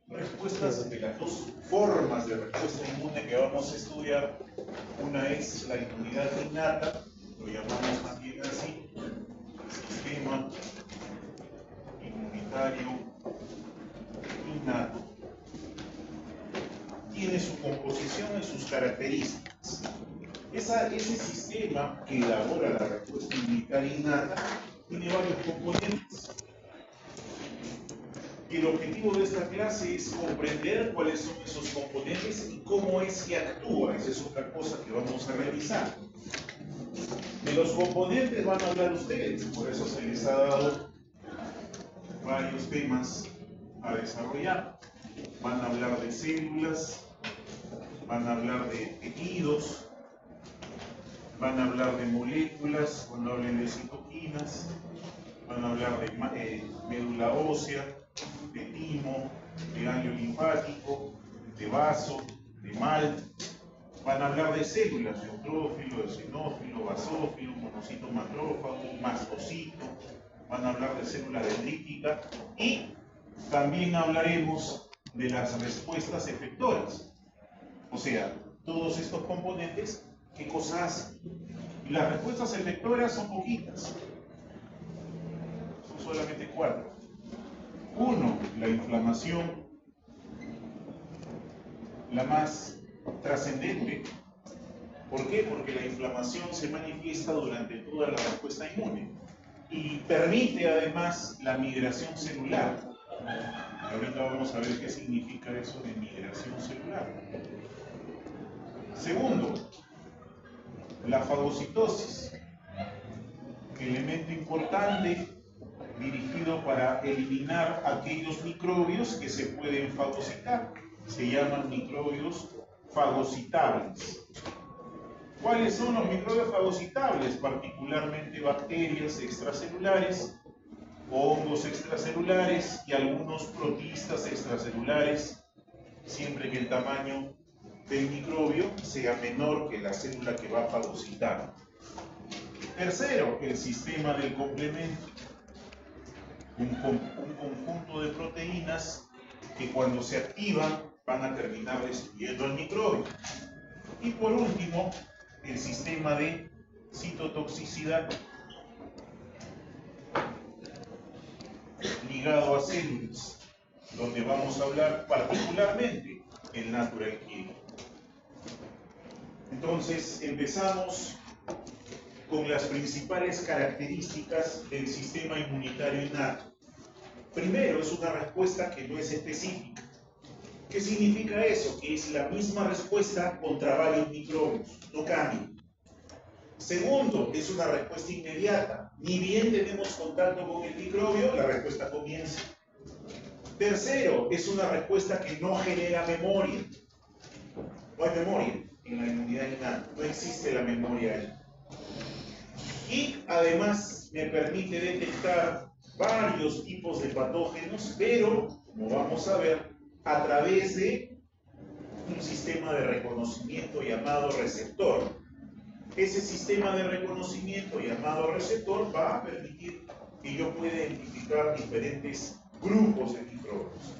respuestas, de las dos formas de respuesta inmune que vamos a estudiar. Una es la inmunidad innata, lo llamamos también así, sistema inmunitario innato. Tiene su composición y sus características. Ese sistema que elabora la respuesta inmunitaria innata tiene varios componentes. Y el objetivo de esta clase es comprender cuáles son esos componentes y cómo es que actúa. Esa es otra cosa que vamos a revisar. De los componentes van a hablar ustedes, por eso se les ha dado varios temas a desarrollar. Van a hablar de células, van a hablar de tejidos, van a hablar de moléculas, cuando hablen de citoquinas, van a hablar de médula ósea, de timo, de ganglio linfático, de vaso, de mal. Van a hablar de células, neutrófilo, eosinófilo, basófilo, monocito macrófago, mastocito. Van a hablar de célula dendrítica y también hablaremos de las respuestas efectoras. O sea, todos estos componentes, ¿qué cosa hacen? Y las respuestas efectoras son poquitas. Son solamente 4. 1, la inflamación, la más trascendente. ¿Por qué? Porque la inflamación se manifiesta durante toda la respuesta inmune y permite además la migración celular. Y ahorita vamos a ver qué significa eso de migración celular. Segundo, la fagocitosis, elemento importante dirigido para eliminar aquellos microbios que se pueden fagocitar. Se llaman microbios fagocitables. ¿Cuáles son los microbios fagocitables? Particularmente bacterias extracelulares, hongos extracelulares y algunos protistas extracelulares, siempre que el tamaño del microbio sea menor que la célula que va a fagocitar. Tercero, el sistema del complemento. Un conjunto de proteínas que cuando se activan van a terminar destruyendo el microbio. Y por último, el sistema de citotoxicidad ligado a células, donde vamos a hablar particularmente el natural killer. Entonces empezamos con las principales características del sistema inmunitario innato. Primero, es una respuesta que no es específica. ¿Qué significa eso? Que es la misma respuesta contra varios microbios, no cambia. Segundo, es una respuesta inmediata. Ni bien tenemos contacto con el microbio, la respuesta comienza. Tercero, es una respuesta que no genera memoria. No hay memoria en la inmunidad innata, no existe la memoria ahí. Y además me permite detectar varios tipos de patógenos, pero, como vamos a ver, a través de un sistema de reconocimiento llamado receptor. Ese sistema de reconocimiento llamado receptor va a permitir que yo pueda identificar diferentes grupos de microbios.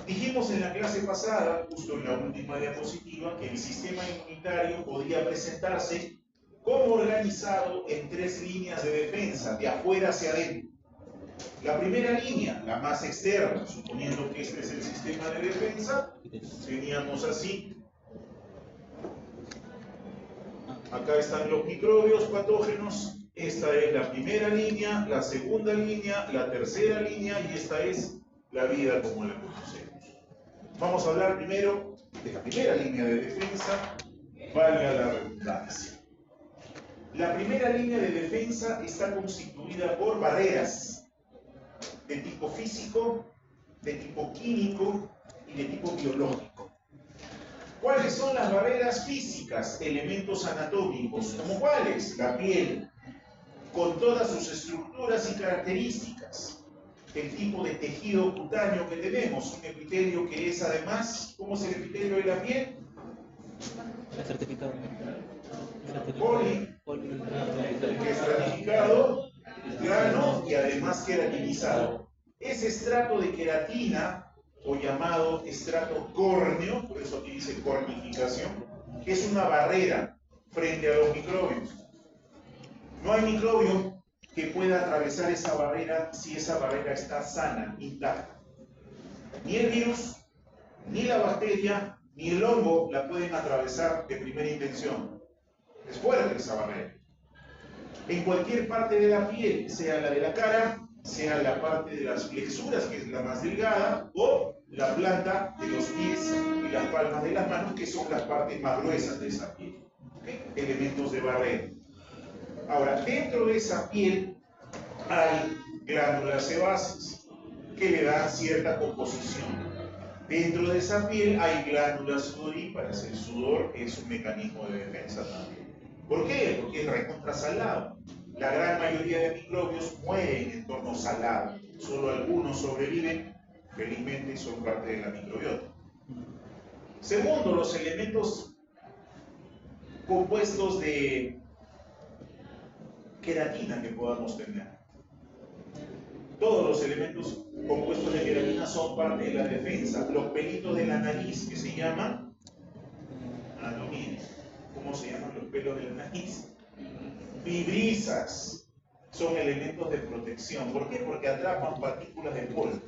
Dijimos en la clase pasada, justo en la última diapositiva, que el sistema inmunitario podría presentarse como organizado en 3 líneas de defensa, de afuera hacia adentro. La primera línea, la más externa, suponiendo que este es el sistema de defensa, teníamos así. Acá están los microbios patógenos, esta es la primera línea, la segunda línea, la tercera línea y esta es la vida como la conocemos. Vamos a hablar primero de la primera línea de defensa, valga la redundancia. La primera línea de defensa está constituida por barreras de tipo físico, de tipo químico y de tipo biológico. ¿Cuáles son las barreras físicas? Elementos anatómicos, ¿como cuáles? La piel, con todas sus estructuras y características. El tipo de tejido cutáneo que tenemos, un epitelio que es además, ¿cómo es el epitelio de la piel? Certificado. Que es planificado, plano y además queratinizado. Ese estrato de queratina o llamado estrato córneo, por eso aquí dice cornificación, que es una barrera frente a los microbios. No hay microbio que pueda atravesar esa barrera si esa barrera está sana, intacta. Ni el virus, ni la bacteria, ni el hongo la pueden atravesar de primera intención. Es fuerte esa barrera. En cualquier parte de la piel, sea la de la cara, sea la parte de las flexuras, que es la más delgada, o la planta de los pies y las palmas de las manos, que son las partes más gruesas de esa piel. ¿Okay? Elementos de barrera. Ahora, dentro de esa piel hay glándulas sebáceas que le dan cierta composición. Dentro de esa piel hay glándulas sudoríparas. El sudor es un mecanismo de defensa también. ¿Por qué? Porque es recontrasalado. La gran mayoría de microbios mueren en entorno salado. Solo algunos sobreviven, felizmente, y son parte de la microbiota. Segundo, los elementos compuestos de queratina que podamos tener. Todos los elementos compuestos de queratina son parte de la defensa. Los pelitos de la nariz que se llaman, ¿cómo se llaman los pelos de la nariz? Fibrisas. Son elementos de protección. ¿Por qué? Porque atrapan partículas de polvo.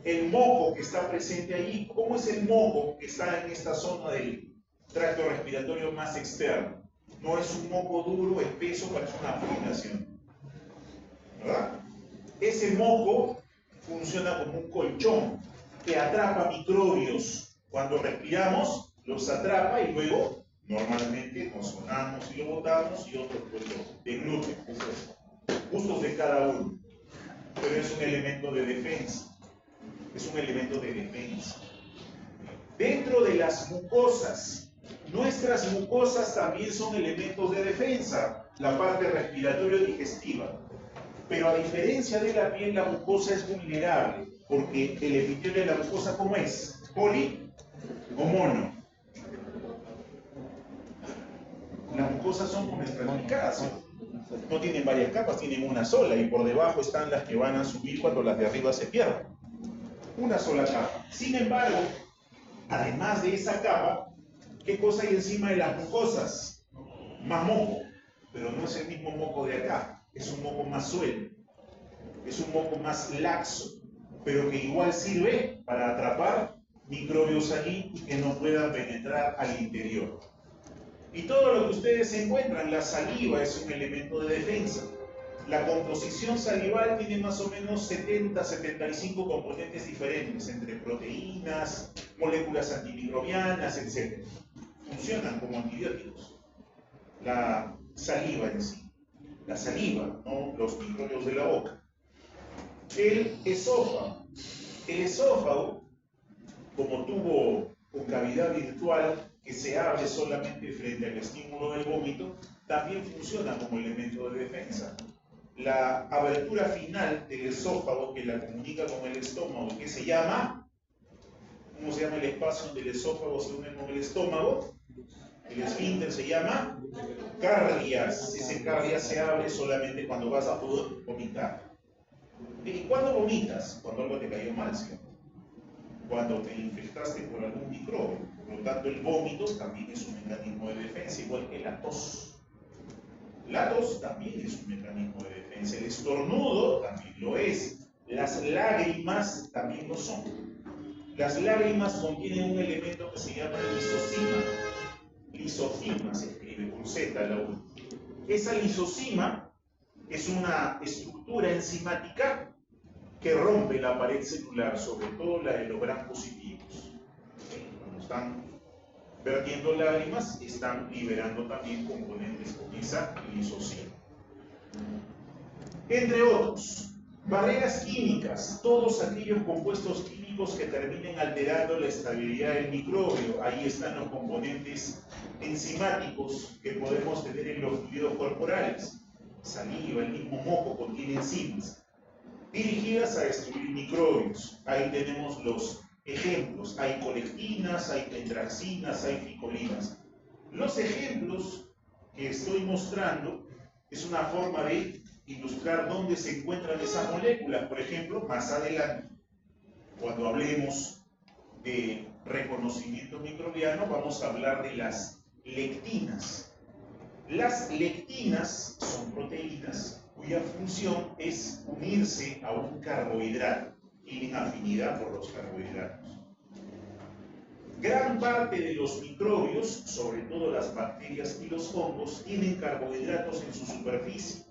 El moco que está presente ahí, ¿cómo es el moco que está en esta zona del tracto respiratorio más externo? No es un moco duro, espeso, parece una fundación, ¿verdad? Ese moco funciona como un colchón que atrapa microbios. Cuando respiramos, los atrapa y luego, normalmente, nos sonamos y lo botamos y otros pues lo degluten. Gustos de cada uno. Pero es un elemento de defensa. Es un elemento de defensa. Dentro de las mucosas, nuestras mucosas también son elementos de defensa. La parte respiratorio-digestiva. Pero a diferencia de la piel, la mucosa es vulnerable, porque el epitelio de la mucosa, ¿cómo es? ¿Poli o mono? Las mucosas son como estratificadas, no tienen varias capas, tienen una sola, y por debajo están las que van a subir cuando las de arriba se pierdan. Una sola capa. Sin embargo, además de esa capa, ¿qué cosa hay encima de las mucosas? Más moco, pero no es el mismo moco de acá. Es un moco más suelto, es un moco más laxo, pero que igual sirve para atrapar microbios allí y que no puedan penetrar al interior. Y todo lo que ustedes encuentran, la saliva es un elemento de defensa. La composición salival tiene más o menos 70-75 componentes diferentes, entre proteínas, moléculas antimicrobianas, etc. Funcionan como antibióticos. La saliva en sí. La saliva, no los microbios de la boca. El esófago. El esófago, como tubo con cavidad virtual que se abre solamente frente al estímulo del vómito, también funciona como elemento de defensa. La abertura final del esófago que la comunica con el estómago, que se llama, ¿cómo se llama el espacio del esófago según el nombre del estómago? El esfínter se llama cardias. Ese cardias se abre solamente cuando vas a poder vomitar. ¿Y cuándo vomitas? Cuando algo te cayó mal, ¿sí? Cuando te infectaste por algún microbio. Por lo tanto, el vómito también es un mecanismo de defensa, igual que la tos. La tos también es un mecanismo de defensa. El estornudo también lo es. Las lágrimas también lo son. Las lágrimas contienen un elemento que se llama lisocima. Lisocima se escribe con Z la U. Esa lisocima es una estructura enzimática que rompe la pared celular, sobre todo la de los gram positivos. Cuando están vertiendo lágrimas, están liberando también componentes con esa lisocima. Entre otros, barreras químicas, todos aquellos compuestos químicos que terminen alterando la estabilidad del microbio. Ahí están los componentes enzimáticos que podemos tener en los fluidos corporales. Saliva, el mismo moco contiene enzimas dirigidas a destruir microbios. Ahí tenemos los ejemplos. Hay colectinas, hay tetraxinas, hay ficolinas. Los ejemplos que estoy mostrando es una forma de ilustrar dónde se encuentran esas moléculas. Por ejemplo, más adelante. Cuando hablemos de reconocimiento microbiano, vamos a hablar de las lectinas. Las lectinas son proteínas cuya función es unirse a un carbohidrato, tienen afinidad por los carbohidratos. Gran parte de los microbios, sobre todo las bacterias y los hongos, tienen carbohidratos en su superficie.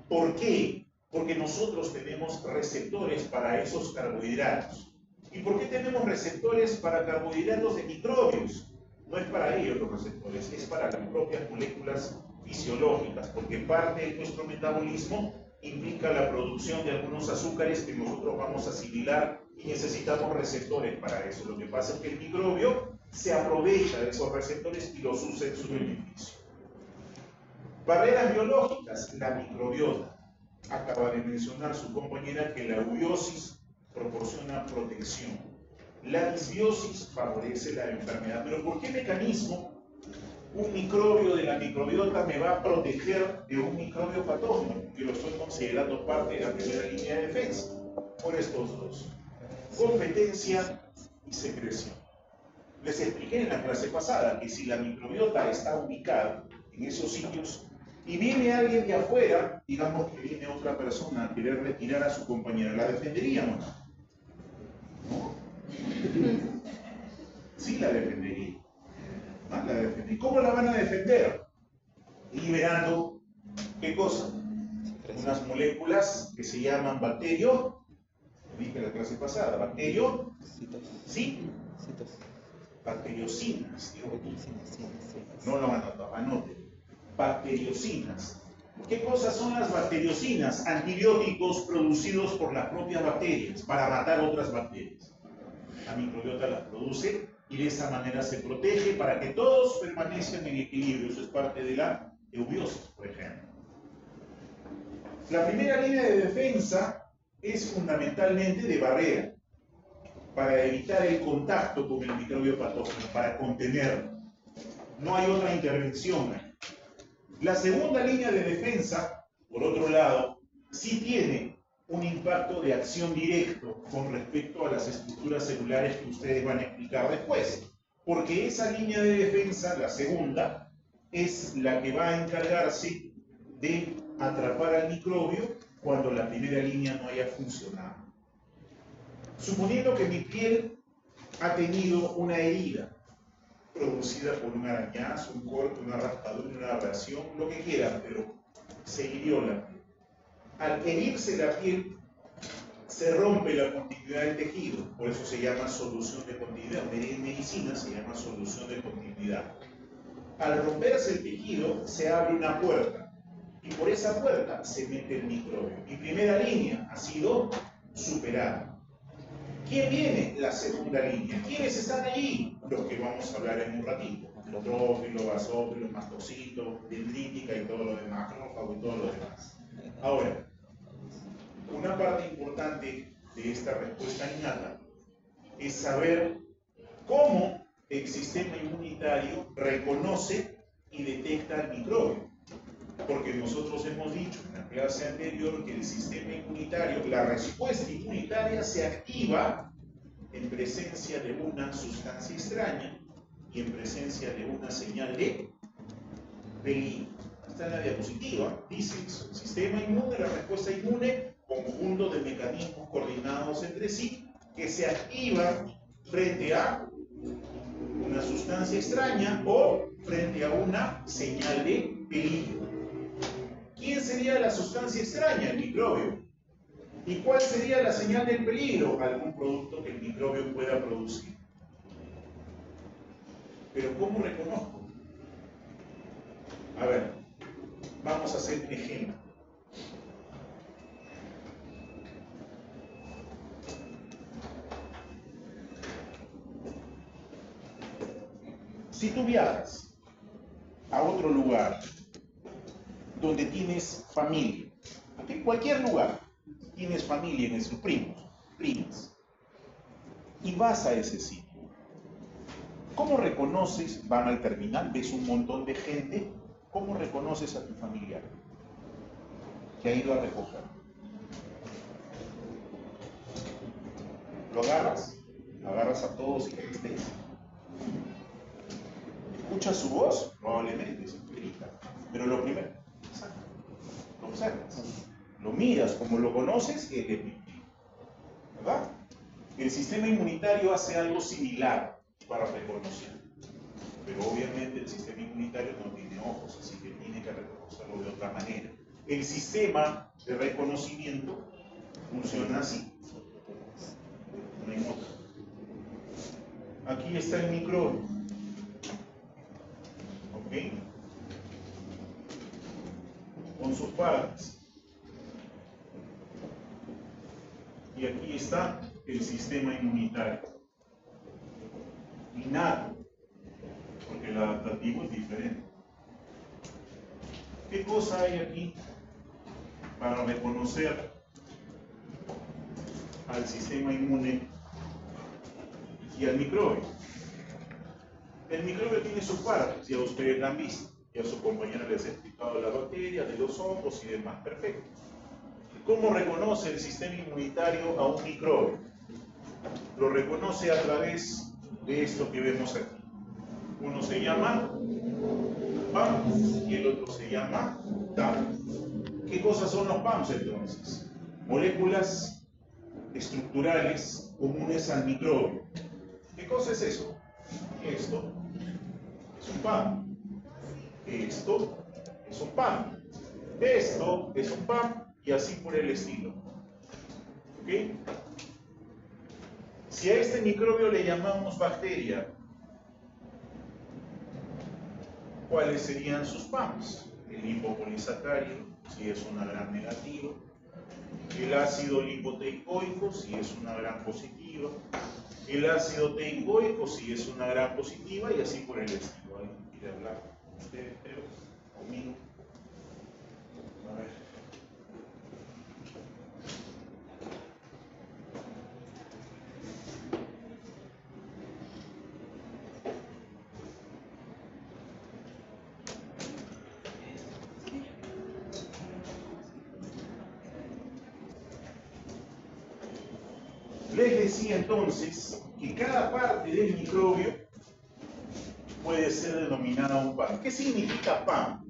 ¿Por qué? Porque nosotros tenemos receptores para esos carbohidratos. ¿Y por qué tenemos receptores para carbohidratos de microbios? No es para ellos los receptores, es para las propias moléculas fisiológicas, porque parte de nuestro metabolismo implica la producción de algunos azúcares que nosotros vamos a asimilar y necesitamos receptores para eso. Lo que pasa es que el microbio se aprovecha de esos receptores y los usa en su beneficio. Barreras biológicas, la microbiota. Acaba de mencionar su compañera que la eubiosis proporciona protección. La disbiosis favorece la enfermedad. ¿Pero por qué mecanismo un microbio de la microbiota me va a proteger de un microbio patógeno, que lo estoy considerando parte de la primera línea de defensa? Por estos dos: competencia y secreción. Les expliqué en la clase pasada que si la microbiota está ubicada en esos sitios y viene alguien de afuera, digamos que viene otra persona a querer retirar a su compañera, ¿la defenderíamos? ¿No? Sí la defendería. ¿Ah? La defendería. ¿Cómo la van a defender? Liberando, ¿qué cosa? Unas moléculas que se llaman bacterio, lo dije en la clase pasada, bacterio, ¿sí? Bacteriocinas, no lo anoten. Bacteriocinas. ¿Qué cosas son las bacteriocinas? Antibióticos producidos por las propias bacterias para matar otras bacterias. La microbiota las produce y de esa manera se protege para que todos permanezcan en equilibrio. Eso es parte de la eubiosis, por ejemplo. La primera línea de defensa es fundamentalmente de barrera, para evitar el contacto con el microbio patógeno, para contenerlo. No hay otra intervención. La segunda línea de defensa, por otro lado, sí tiene un impacto de acción directo con respecto a las estructuras celulares que ustedes van a explicar después. Porque esa línea de defensa, la segunda, es la que va a encargarse de atrapar al microbio cuando la primera línea no haya funcionado. Suponiendo que mi piel ha tenido una herida producida por un arañazo, un corte, una raspadura, una abrasión, lo que quieran, pero se hirió la piel. Al herirse la piel, se rompe la continuidad del tejido, por eso se llama solución de continuidad. En medicina se llama solución de continuidad. Al romperse el tejido, se abre una puerta, y por esa puerta se mete el microbio. Mi primera línea ha sido superada. ¿Quién viene? La segunda línea. ¿Quiénes están allí? Los que vamos a hablar en un ratito. Clorofilo, basófilo, mastocito, dendrítica y todo lo demás, macrófago y todo lo demás. Ahora, una parte importante de esta respuesta innata es saber cómo el sistema inmunitario reconoce y detecta el microbio. Porque nosotros hemos dicho en la clase anterior que el sistema inmunitario, la respuesta inmunitaria se activa en presencia de una sustancia extraña y en presencia de una señal de peligro. Está en la diapositiva, dice eso. El sistema inmune, la respuesta inmune, conjunto de mecanismos coordinados entre sí que se activan frente a una sustancia extraña o frente a una señal de peligro. ¿Quién sería la sustancia extraña? El microbio. ¿Y cuál sería la señal del peligro? Algún producto que el microbio pueda producir. Pero ¿cómo reconozco? A ver, vamos a hacer un ejemplo. Si tú viajas a otro lugar donde tienes familia, en cualquier lugar tienes familia en esos primos, primas, y vas a ese sitio, ¿cómo reconoces? Van al terminal, ves un montón de gente, ¿cómo reconoces a tu familiar que ha ido a recoger? Lo agarras a todos y que estés. ¿Escuchas su voz? Probablemente, es grita. Pero lo primero, lo observas. Lo miras, como lo conoces, él es pipí. ¿Verdad? El sistema inmunitario hace algo similar para reconocer. Pero obviamente el sistema inmunitario no tiene ojos, así que tiene que reconocerlo de otra manera. El sistema de reconocimiento funciona así. No hay otra. Aquí está el microbio. ¿Ok? Con sus partes. Y aquí está el sistema inmunitario. Innato, porque el adaptativo es diferente. ¿Qué cosa hay aquí para reconocer al sistema inmune y al microbio? El microbio tiene sus partes, ya ustedes la han visto, ya su compañera les ha explicado de las bacterias, de los hongos y demás. Perfecto. ¿Cómo reconoce el sistema inmunitario a un microbio? Lo reconoce a través de esto que vemos aquí. Uno se llama PAM y el otro se llama TAM. ¿Qué cosas son los PAMs entonces? Moléculas estructurales comunes al microbio. ¿Qué cosa es eso? Esto es un PAM. Esto es un PAM. Esto es un PAM y así por el estilo. ¿Ok? Si a este microbio le llamamos bacteria, ¿cuáles serían sus PAMs? El lipopolisacárido, si es una gran negativa. El ácido lipoteicoico, si es una gran positiva. El ácido teicoico, si es una gran positiva, y así por el estilo. ¿Alguien quiere hablar? ¿Ustedes, creo? ¿Conmigo? A ver. Les decía entonces que cada parte del microbio puede ser denominada un PAM. ¿Qué significa PAM?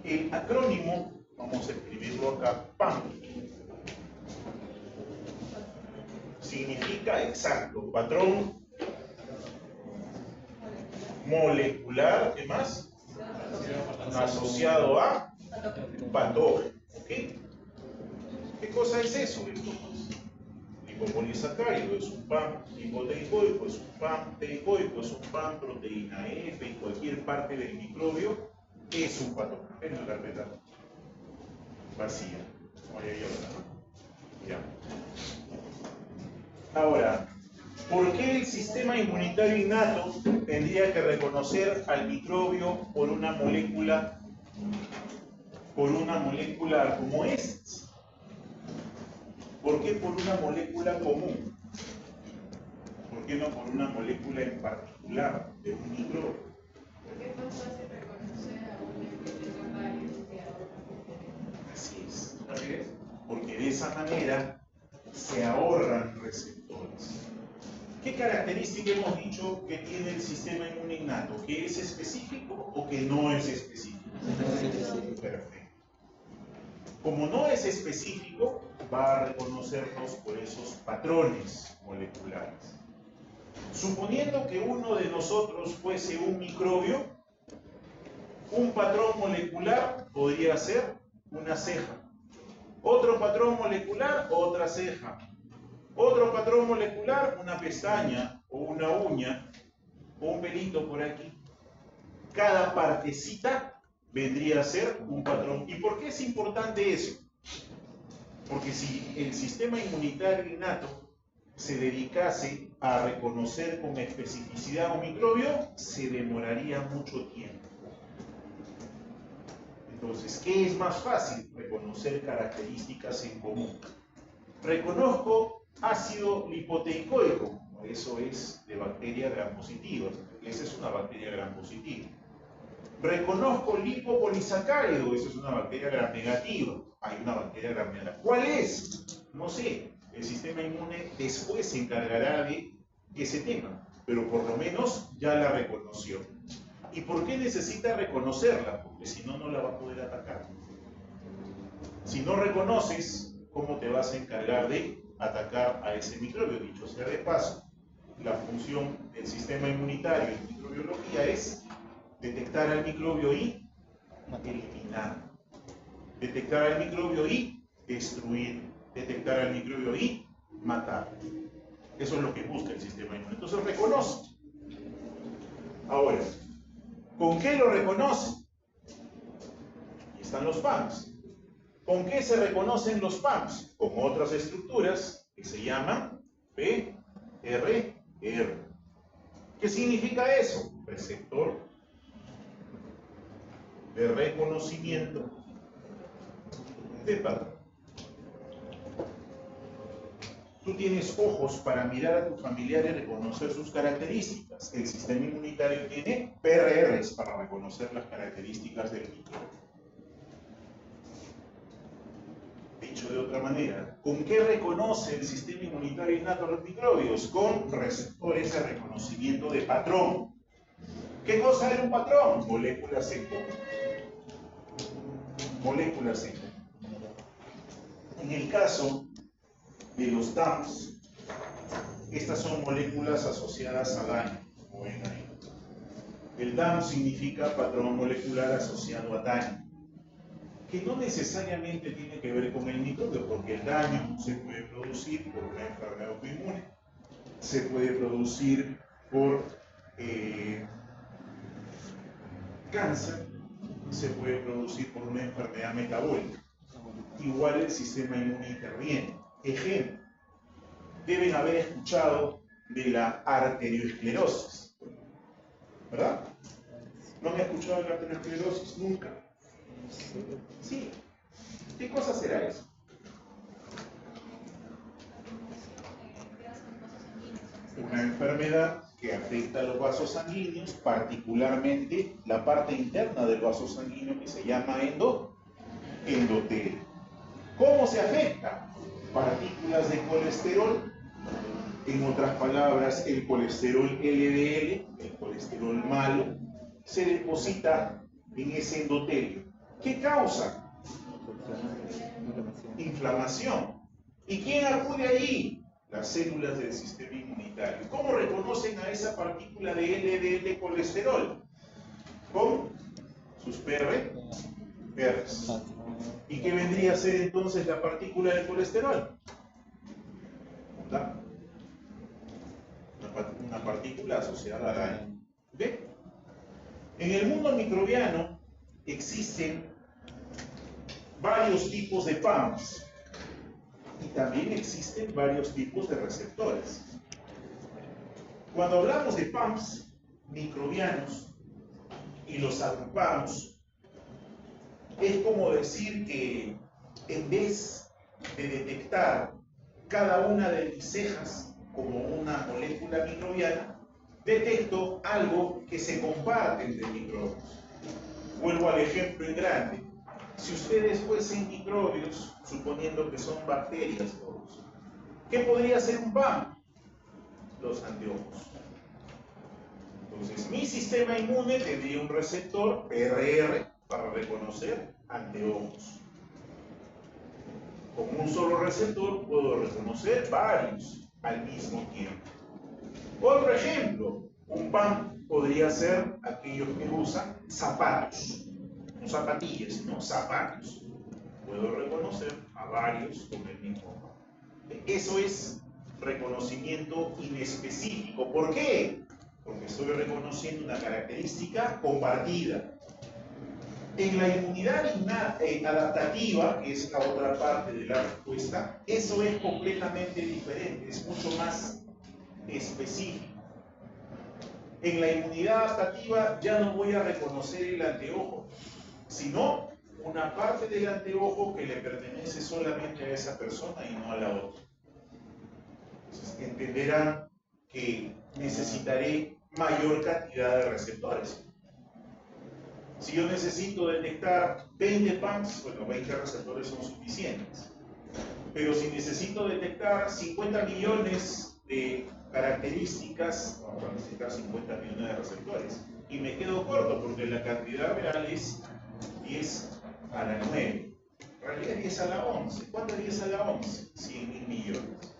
El acrónimo, vamos a escribirlo acá, PAM, significa exacto, patrón molecular, ¿qué más? Asociado a patógeno. ¿Ok? ¿Qué cosa es eso entonces? Lipopolisacárido es un PAM, lipoteicoico es un PAM, teicoico es un PAM, proteína F y cualquier parte del microbio es un patógeno. En la carpeta vacía. Oye, ya. Ahora, ¿por qué el sistema inmunitario innato tendría que reconocer al microbio por una molécula como esta? ¿Por qué por una molécula común? ¿Por qué no por una molécula en particular de un microbio? Porque es más fácil reconocer a un lipopolisacárido que a otra proteína. Así es. Porque de esa manera se ahorran receptores. ¿Qué característica hemos dicho que tiene el sistema inmune innato? ¿Que es específico o que no es específico? Perfecto. Como no es específico, va a reconocernos por esos patrones moleculares. Suponiendo que uno de nosotros fuese un microbio, un patrón molecular podría ser una ceja. Otro patrón molecular, otra ceja. Otro patrón molecular, una pestaña o una uña o un pelito por aquí. Cada partecita vendría a ser un patrón. ¿Y por qué es importante eso? Porque si el sistema inmunitario innato se dedicase a reconocer con especificidad un microbio, se demoraría mucho tiempo. Entonces, ¿qué es más fácil? Reconocer características en común. Reconozco ácido lipoteicoico, eso es de bacteria gram positiva, esa es una bacteria gram positiva. Reconozco lipopolisacárido, eso es una bacteria gram negativa, hay una bacteria gram negativa. ¿Cuál es? No sé, el sistema inmune después se encargará de ese tema, pero por lo menos ya la reconoció. ¿Y por qué necesita reconocerla? Porque si no, no la va a poder atacar. Si no reconoces, ¿cómo te vas a encargar de atacar a ese microbio? Dicho sea de paso, la función del sistema inmunitario en microbiología es detectar al microbio y eliminar. Detectar al microbio y destruir. Detectar al microbio y matar. Eso es lo que busca el sistema inmune. Entonces reconoce. Ahora, ¿con qué lo reconoce? Aquí están los PAMs. ¿Con qué se reconocen los PAMs? Con otras estructuras que se llaman PRR. ¿Qué significa eso? Receptor de reconocimiento de patrón. Tú tienes ojos para mirar a tu familiar y reconocer sus características. El sistema inmunitario tiene PRRs para reconocer las características del microbio. Dicho de otra manera, ¿con qué reconoce el sistema inmunitario innato a los microbios? Con receptores de reconocimiento de patrón. ¿Qué cosa es un patrón? Moléculas en común. Moléculas en común. En el caso de los DAMs, estas son moléculas asociadas a daño, como ven ahí. El DAM significa patrón molecular asociado a daño, que no necesariamente tiene que ver con el microbio, porque el daño se puede producir por una enfermedad autoinmune, se puede producir por cáncer, se puede producir por una enfermedad metabólica. Igual el sistema inmune interviene. Ejemplo, deben haber escuchado de la arteriosclerosis, ¿verdad? ¿No me han escuchado de la arteriosclerosis nunca? Sí. ¿Qué cosa será eso? Una enfermedad que afecta a los vasos sanguíneos, particularmente la parte interna del vaso sanguíneo que se llama endotelio. ¿Cómo se afecta? Partículas de colesterol, en otras palabras, el colesterol LDL, el colesterol malo, se deposita en ese endotelio. ¿Qué causa? Inflamación. ¿Y quién acude allí? Las células del sistema inmunitario. ¿Cómo reconocen a esa partícula de LDL colesterol? Con sus PRRs. ¿Y qué vendría a ser entonces la partícula de colesterol? Una partícula asociada a daño. ¿Ve? En el mundo microbiano existen varios tipos de PAMs y también existen varios tipos de receptores. Cuando hablamos de PAMs microbianos y los agrupamos, es como decir que en vez de detectar cada una de mis cejas como una molécula microbiana, detecto algo que se comparte entre microbios. Vuelvo al ejemplo en grande. Si ustedes fuesen microbios, suponiendo que son bacterias todos, ¿qué podría ser un PAM? Los anteojos. Entonces, mi sistema inmune tendría un receptor PRR para reconocer anteojos. Con un solo receptor puedo reconocer varios al mismo tiempo. Otro ejemplo, un PAM podría ser aquellos que usan zapatos, no zapatillas, sino zapatos. Puedo reconocer a varios con el mismo PAM. Eso es reconocimiento inespecífico. ¿Por qué? Porque estoy reconociendo una característica compartida. En la inmunidad adaptativa, que es la otra parte de la respuesta, eso es completamente diferente, es mucho más específico. En la inmunidad adaptativa ya no voy a reconocer el anteojo, sino una parte del anteojo que le pertenece solamente a esa persona y no a la otra. Entonces entenderán que necesitaré mayor cantidad de receptores. Si yo necesito detectar 20 PAMs, bueno, 20 receptores son suficientes. Pero si necesito detectar 50 millones de características, vamos a necesitar 50 millones de receptores. Y me quedo corto porque la cantidad real es 10 a la 9. En realidad es 10 a la 11. ¿Cuánto es 10 a la 11? 100.000 millones.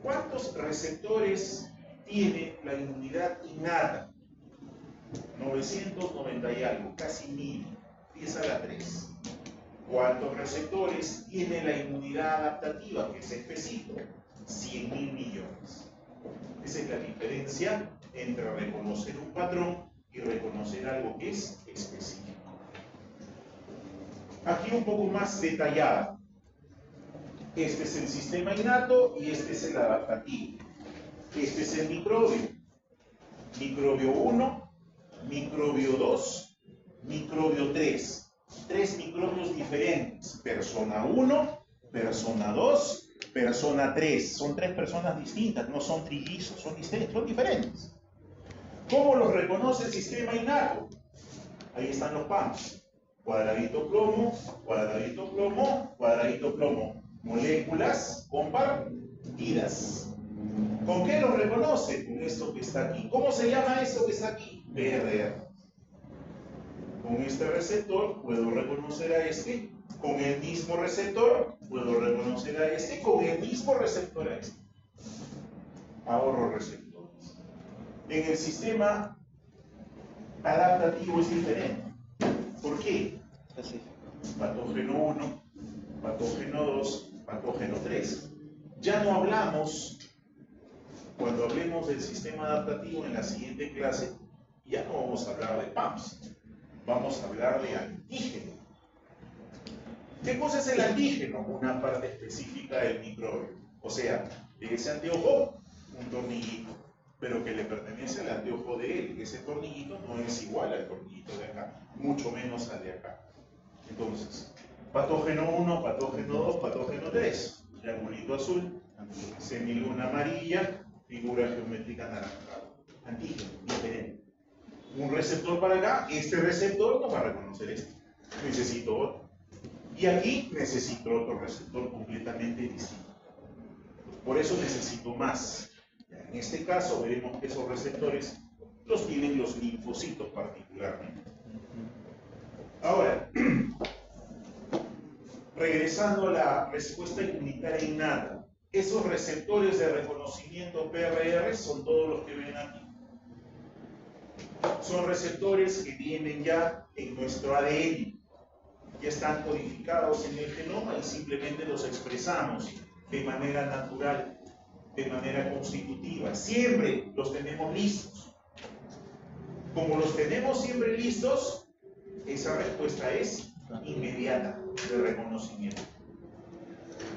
¿Cuántos receptores tiene la inmunidad innata? 990 y algo, casi 1000. 10 a la 3. ¿Cuántos receptores tiene la inmunidad adaptativa, que es específico? 100.000 millones. Esa es la diferencia entre reconocer un patrón y reconocer algo que es específico. Aquí un poco más detallada. Este es el sistema innato y este es el adaptativo. Este es el microbio. Microbio 1, microbio 2, microbio 3. 3 microbios diferentes. Persona 1, persona 2, persona 3. Son 3 personas distintas, no son trillizos, son diferentes. ¿Cómo los reconoce el sistema innato? Ahí están los PAMs. Cuadradito plomo, cuadradito plomo, cuadradito plomo. Moléculas compartidas. ¿Con qué los reconoce? Con esto que está aquí. ¿Cómo se llama esto que está aquí? PRR. Con este receptor puedo reconocer a este. Con el mismo receptor puedo reconocer a este. Con el mismo receptor a este. Ahorro receptores. En el sistema adaptativo es diferente. ¿Por qué? Así. Patógeno 1, patógeno 2, patógeno 3. Ya no hablamos, cuando hablemos del sistema adaptativo en la siguiente clase, ya no vamos a hablar de PAMs, vamos a hablar de antígeno. ¿Qué cosa es el antígeno? Una parte específica del microbio. O sea, de ese anteojo, un tornillito, pero que le pertenece al anteojo de él. Ese tornillito no es igual al tornillito de acá, mucho menos al de acá. Entonces, patógeno 1, patógeno 2, patógeno 3, triangulito azul, semiluna amarilla, figura geométrica anaranjada. Antígeno, diferente. Un receptor para acá, este receptor no va a reconocer este. Necesito otro. Y aquí necesito otro receptor completamente distinto. Por eso necesito más. En este caso veremos que esos receptores los tienen los linfocitos particularmente. Ahora, regresando a la respuesta inmunitaria innata, esos receptores de reconocimiento PRR son todos los que ven aquí. Son receptores que vienen ya en nuestro ADN, ya están codificados en el genoma y simplemente los expresamos de manera natural, de manera constitutiva. Siempre los tenemos listos. Como los tenemos siempre listos, esa respuesta es inmediata de reconocimiento.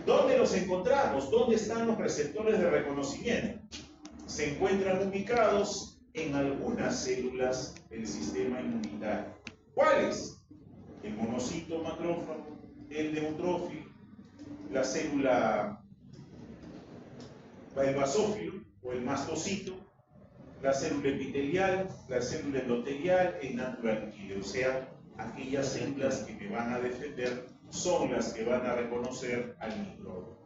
¿Dónde los encontramos? ¿Dónde están los receptores de reconocimiento? Se encuentran ubicados en algunas células del sistema inmunitario. ¿Cuáles? El monocito macrófago, el neutrófilo, la célula, el basófilo o el mastocito, la célula epitelial, la célula endotelial, el natural killer, o sea, aquellas células que me van a defender son las que van a reconocer al microbio.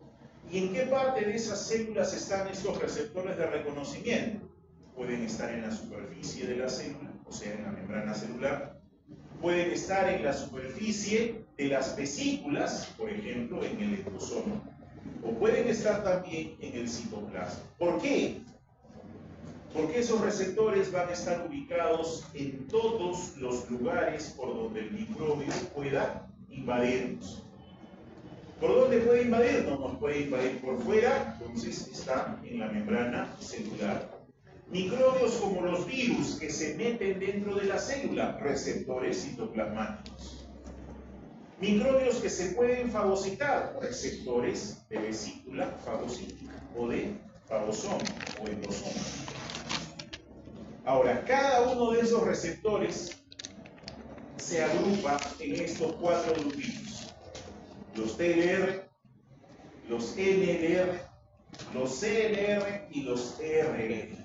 ¿Y en qué parte de esas células están estos receptores de reconocimiento? Pueden estar en la superficie de la célula, o sea, en la membrana celular. Pueden estar en la superficie de las vesículas, por ejemplo, en el endosoma. O pueden estar también en el citoplasma. ¿Por qué? Porque esos receptores van a estar ubicados en todos los lugares por donde el microbio pueda invadirnos. ¿Por dónde puede invadirnos? Nos puede invadir por fuera, entonces está en la membrana celular. Microbios como los virus que se meten dentro de la célula, receptores citoplasmáticos. Microbios que se pueden fagocitar, receptores de vesícula fagocítica o de fagosoma o endosoma. Ahora, cada uno de esos receptores se agrupa en estos 4 grupitos. Los TLR, los NLR, los CLR y los ERR.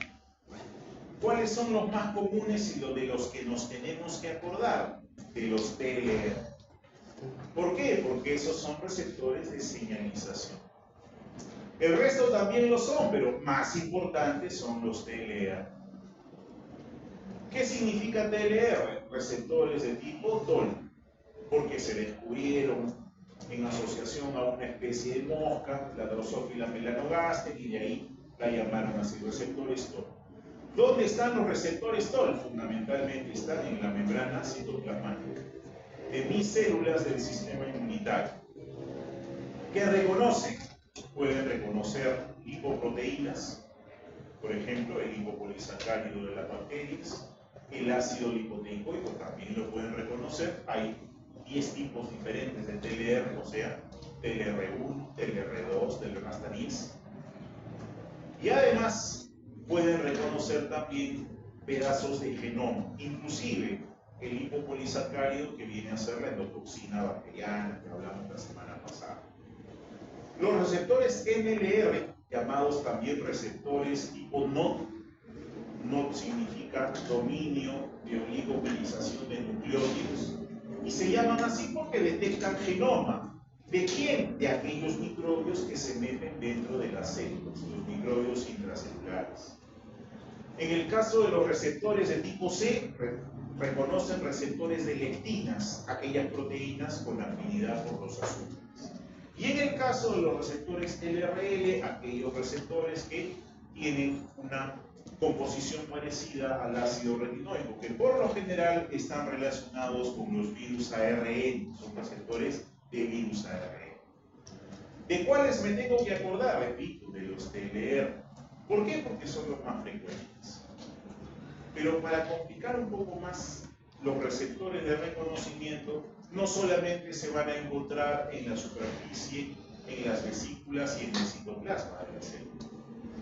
¿Cuáles son los más comunes y los de los que nos tenemos que acordar? De los TLR. ¿Por qué? Porque esos son receptores de señalización. El resto también lo son, pero más importantes son los TLR. ¿Qué significa TLR? Receptores de tipo TOL, porque se descubrieron en asociación a una especie de mosca, la Drosophila melanogaster, y de ahí la llamaron así, receptores TOL. ¿Dónde están los receptores TOL? Fundamentalmente están en la membrana citoplasmática de mis células del sistema inmunitario. ¿Qué reconocen? Pueden reconocer lipoproteínas, por ejemplo, el lipopolisacárido de las bacterias, el ácido lipoteicoico también lo pueden reconocer. Hay 10 tipos diferentes de TLR, o sea, TLR1, TLR2, TLR hasta 10. Y además pueden reconocer también pedazos de genoma, inclusive el lipopolisacárido que viene a ser la endotoxina bacteriana que hablamos la semana pasada. Los receptores NLR, llamados también receptores tipo NOT, NOT significa dominio de oligopilización de nucleótidos, y se llaman así porque detectan genoma. ¿De quién? De aquellos microbios que se meten dentro de las células, los microbios intracelulares. En el caso de los receptores de tipo C, reconocen receptores de lectinas, aquellas proteínas con afinidad por los azúcares. Y en el caso de los receptores LRL, aquellos receptores que tienen una composición parecida al ácido retinoico, que por lo general están relacionados con los virus ARN, son receptores de virus ARN. ¿De cuáles me tengo que acordar? Repito, de los TLR. ¿Por qué? Porque son los más frecuentes. Pero para complicar un poco más los receptores de reconocimiento, no solamente se van a encontrar en la superficie, en las vesículas y en el citoplasma de la célula,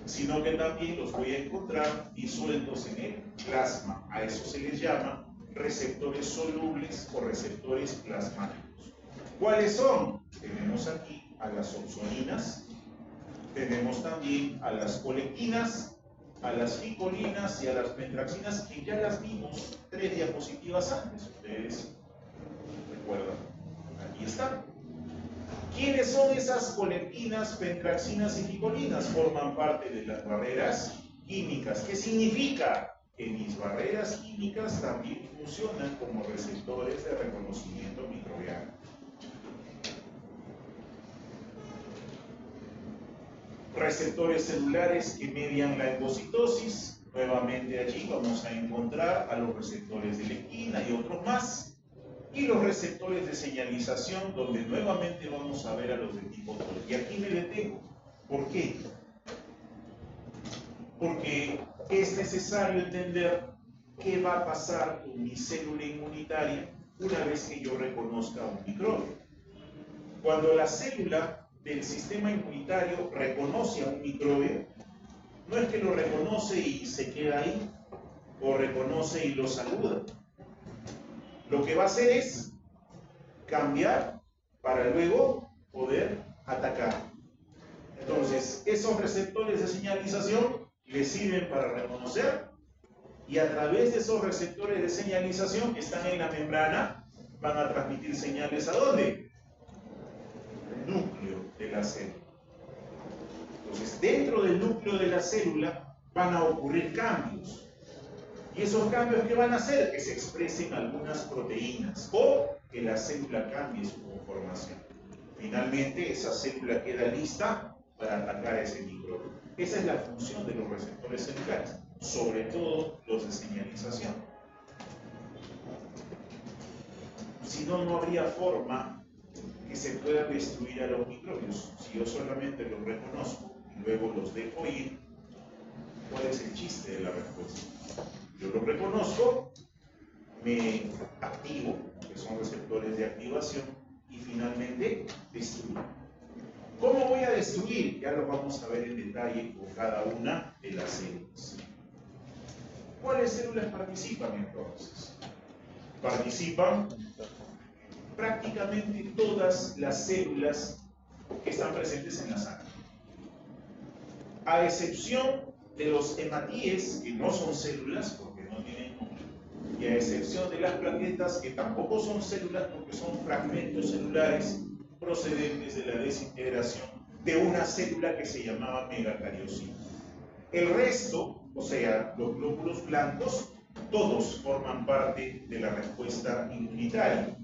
sino que también los voy a encontrar disueltos en el plasma. A eso se les llama receptores solubles o receptores plasmáticos. ¿Cuáles son? Tenemos aquí a las opsoninas, tenemos también a las colectinas, a las ficolinas y a las pentraxinas, que ya las vimos 3 diapositivas antes. Ustedes recuerdan, aquí están. ¿Quiénes son esas colectinas, pentraxinas y ficolinas? Forman parte de las barreras químicas. ¿Qué significa? Que mis barreras químicas también funcionan como receptores de reconocimiento microbiano. Receptores celulares que median la endocitosis. Nuevamente allí vamos a encontrar a los receptores de lectina y otros más. Y los receptores de señalización, donde nuevamente vamos a ver a los de tipo TOL. Y aquí me detengo. ¿Por qué? Porque es necesario entender qué va a pasar con mi célula inmunitaria una vez que yo reconozca un microbio. Cuando la célula del sistema inmunitario reconoce a un microbio, no es que lo reconoce y se queda ahí, o reconoce y lo saluda. Lo que va a hacer es cambiar para luego poder atacar. Entonces, esos receptores de señalización les sirven para reconocer, y a través de esos receptores de señalización que están en la membrana, van a transmitir señales ¿a dónde? El núcleo de la célula. Entonces, dentro del núcleo de la célula van a ocurrir cambios. ¿Y esos cambios qué van a hacer? Que se expresen algunas proteínas o que la célula cambie su conformación. Finalmente, esa célula queda lista para atacar a ese microbio. Esa es la función de los receptores celulares, sobre todo los de señalización. Si no, no habría forma que se pueda destruir a los microbios. Si yo solamente los reconozco y luego los dejo ir, ¿cuál es el chiste de la respuesta? Yo lo reconozco, me activo, que son receptores de activación, y finalmente destruyo. ¿Cómo voy a destruir? Ya lo vamos a ver en detalle con cada una de las células. ¿Cuáles células participan entonces? Participan prácticamente todas las células que están presentes en la sangre, a excepción de los hematíes, que no son células porque no tienen núcleo, y a excepción de las plaquetas, que tampoco son células porque son fragmentos celulares procedentes de la desintegración de una célula que se llamaba megacariocito. El resto, o sea, los glóbulos blancos, todos forman parte de la respuesta inmunitaria.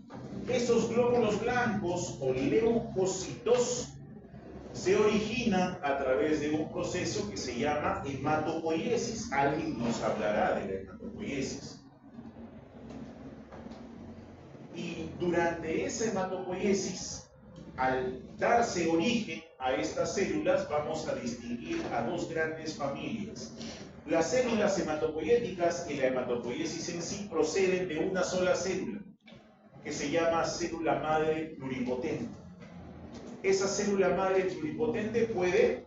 Esos glóbulos blancos o leucocitos se originan a través de un proceso que se llama hematopoiesis. Alguien nos hablará de la hematopoiesis. Y durante esa hematopoiesis, al darse origen a estas células, vamos a distinguir a dos grandes familias. Las células hematopoyéticas y la hematopoiesis en sí proceden de una sola célula, que se llama célula madre pluripotente. Esa célula madre pluripotente puede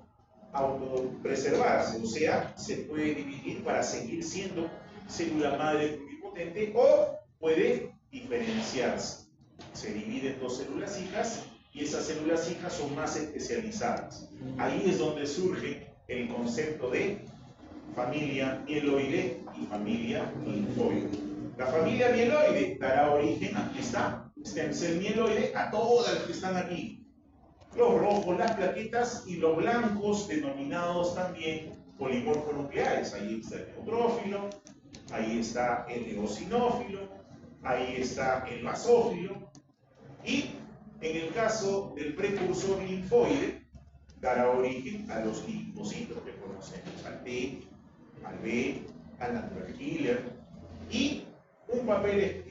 autopreservarse, o sea, se puede dividir para seguir siendo célula madre pluripotente o puede diferenciarse. Se divide en dos células hijas y esas células hijas son más especializadas. Ahí es donde surge el concepto de familia mieloide y familia linfoide. La familia mieloide dará origen, aquí está, stem cell mieloide, a todas las que están aquí. Los rojos, las plaquetas y los blancos, denominados también polimorfonucleares. Ahí está el neutrófilo, ahí está el eosinófilo, ahí está el basófilo. Y en el caso del precursor linfoide, dará origen a los linfocitos que conocemos, al T, al B, al natural killer, y un papel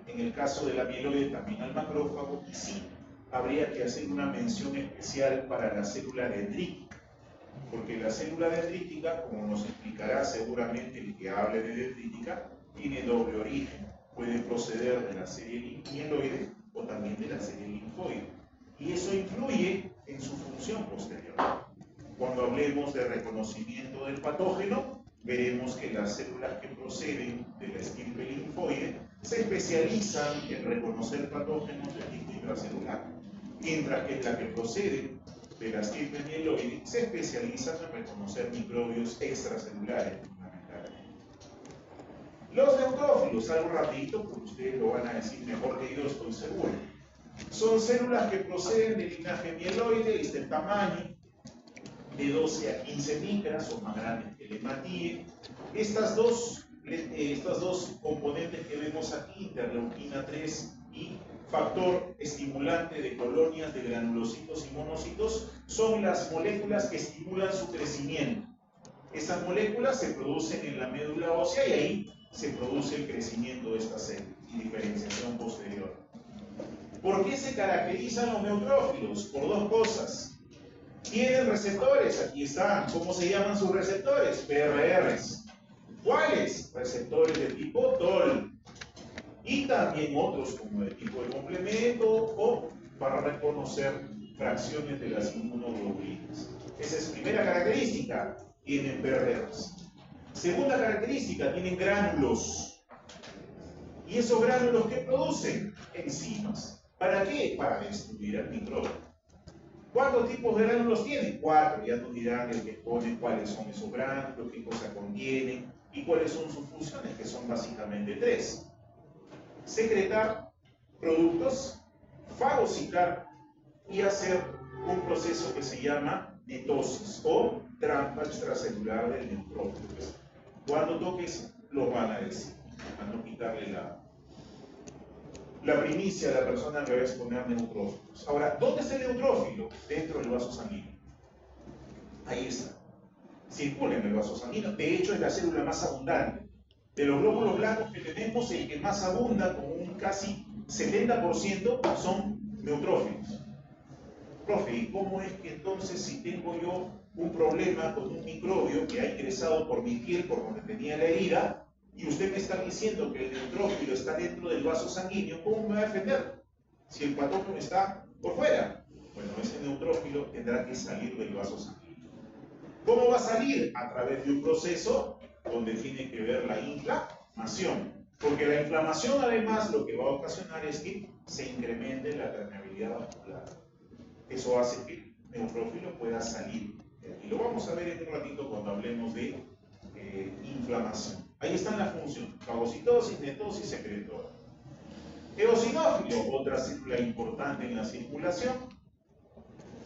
en el caso de la mieloide también al macrófago, y sí, habría que hacer una mención especial para la célula dendrítica, porque la célula dendrítica, como nos explicará seguramente el que hable de dendrítica, tiene doble origen, puede proceder de la serie mieloide o también de la serie linfoide, y eso influye en su función posterior. Cuando hablemos de reconocimiento del patógeno, veremos que las células que proceden de la estirpe linfoide se especializan en reconocer patógenos de tipo intracelular, mientras que la que procede de la estirpe mieloide se especializan en reconocer microbios extracelulares fundamentalmente. Los neutrófilos, algo rapidito, porque ustedes lo van a decir mejor que yo, estoy seguro. Son células que proceden del linaje mieloide y del tamaño de 12 a 15 micras, son más grandes que el hematíe. Estas dos componentes que vemos aquí, interleuquina 3 y factor estimulante de colonias de granulocitos y monocitos, son las moléculas que estimulan su crecimiento. Esas moléculas se producen en la médula ósea y ahí se produce el crecimiento de esta célula y diferenciación posterior. ¿Por qué se caracterizan los neutrófilos? Por dos cosas. Tienen receptores, aquí están. ¿Cómo se llaman sus receptores? PRRs. ¿Cuáles? Receptores de tipo TOL. Y también otros como de tipo de complemento o para reconocer fracciones de las inmunoglobulinas. Esa es primera característica, tienen PRRs. Segunda característica, tienen gránulos. ¿Y esos gránulos qué producen? Enzimas. ¿Para qué? Para destruir al microbio. ¿Cuántos tipos de gránulos tienen? 4. Ya nos dirán el que pone cuáles son esos gránulos, qué cosa contienen y cuáles son sus funciones, que son básicamente 3. Secretar productos, fagocitar y hacer un proceso que se llama netosis o trampa extracelular del neutrófilo. Cuando toques, lo van a decir, para no quitarle la primicia a la persona que va a exponer neutrófilos. Ahora, ¿dónde está el neutrófilo? Dentro del vaso sanguíneo. Ahí está. Circula en el vaso sanguíneo. De hecho, es la célula más abundante. De los glóbulos blancos que tenemos, el que más abunda, con un casi 70%, son neutrófilos. Profe, ¿y cómo es que entonces si tengo yo un problema con un microbio que ha ingresado por mi piel, por donde tenía la herida, y usted me está diciendo que el neutrófilo está dentro del vaso sanguíneo, ¿cómo me va a defender? Si el patógeno está por fuera. Bueno, ese neutrófilo tendrá que salir del vaso sanguíneo. ¿Cómo va a salir? A través de un proceso donde tiene que ver la inflamación. Porque la inflamación además lo que va a ocasionar es que se incremente la permeabilidad vascular. Eso hace que el neutrófilo pueda salir. Y lo vamos a ver en un ratito cuando hablemos de inflamación. Ahí están las funciones: fagocitosis, netosis, secretora. Eosinófilo, otra célula importante en la circulación.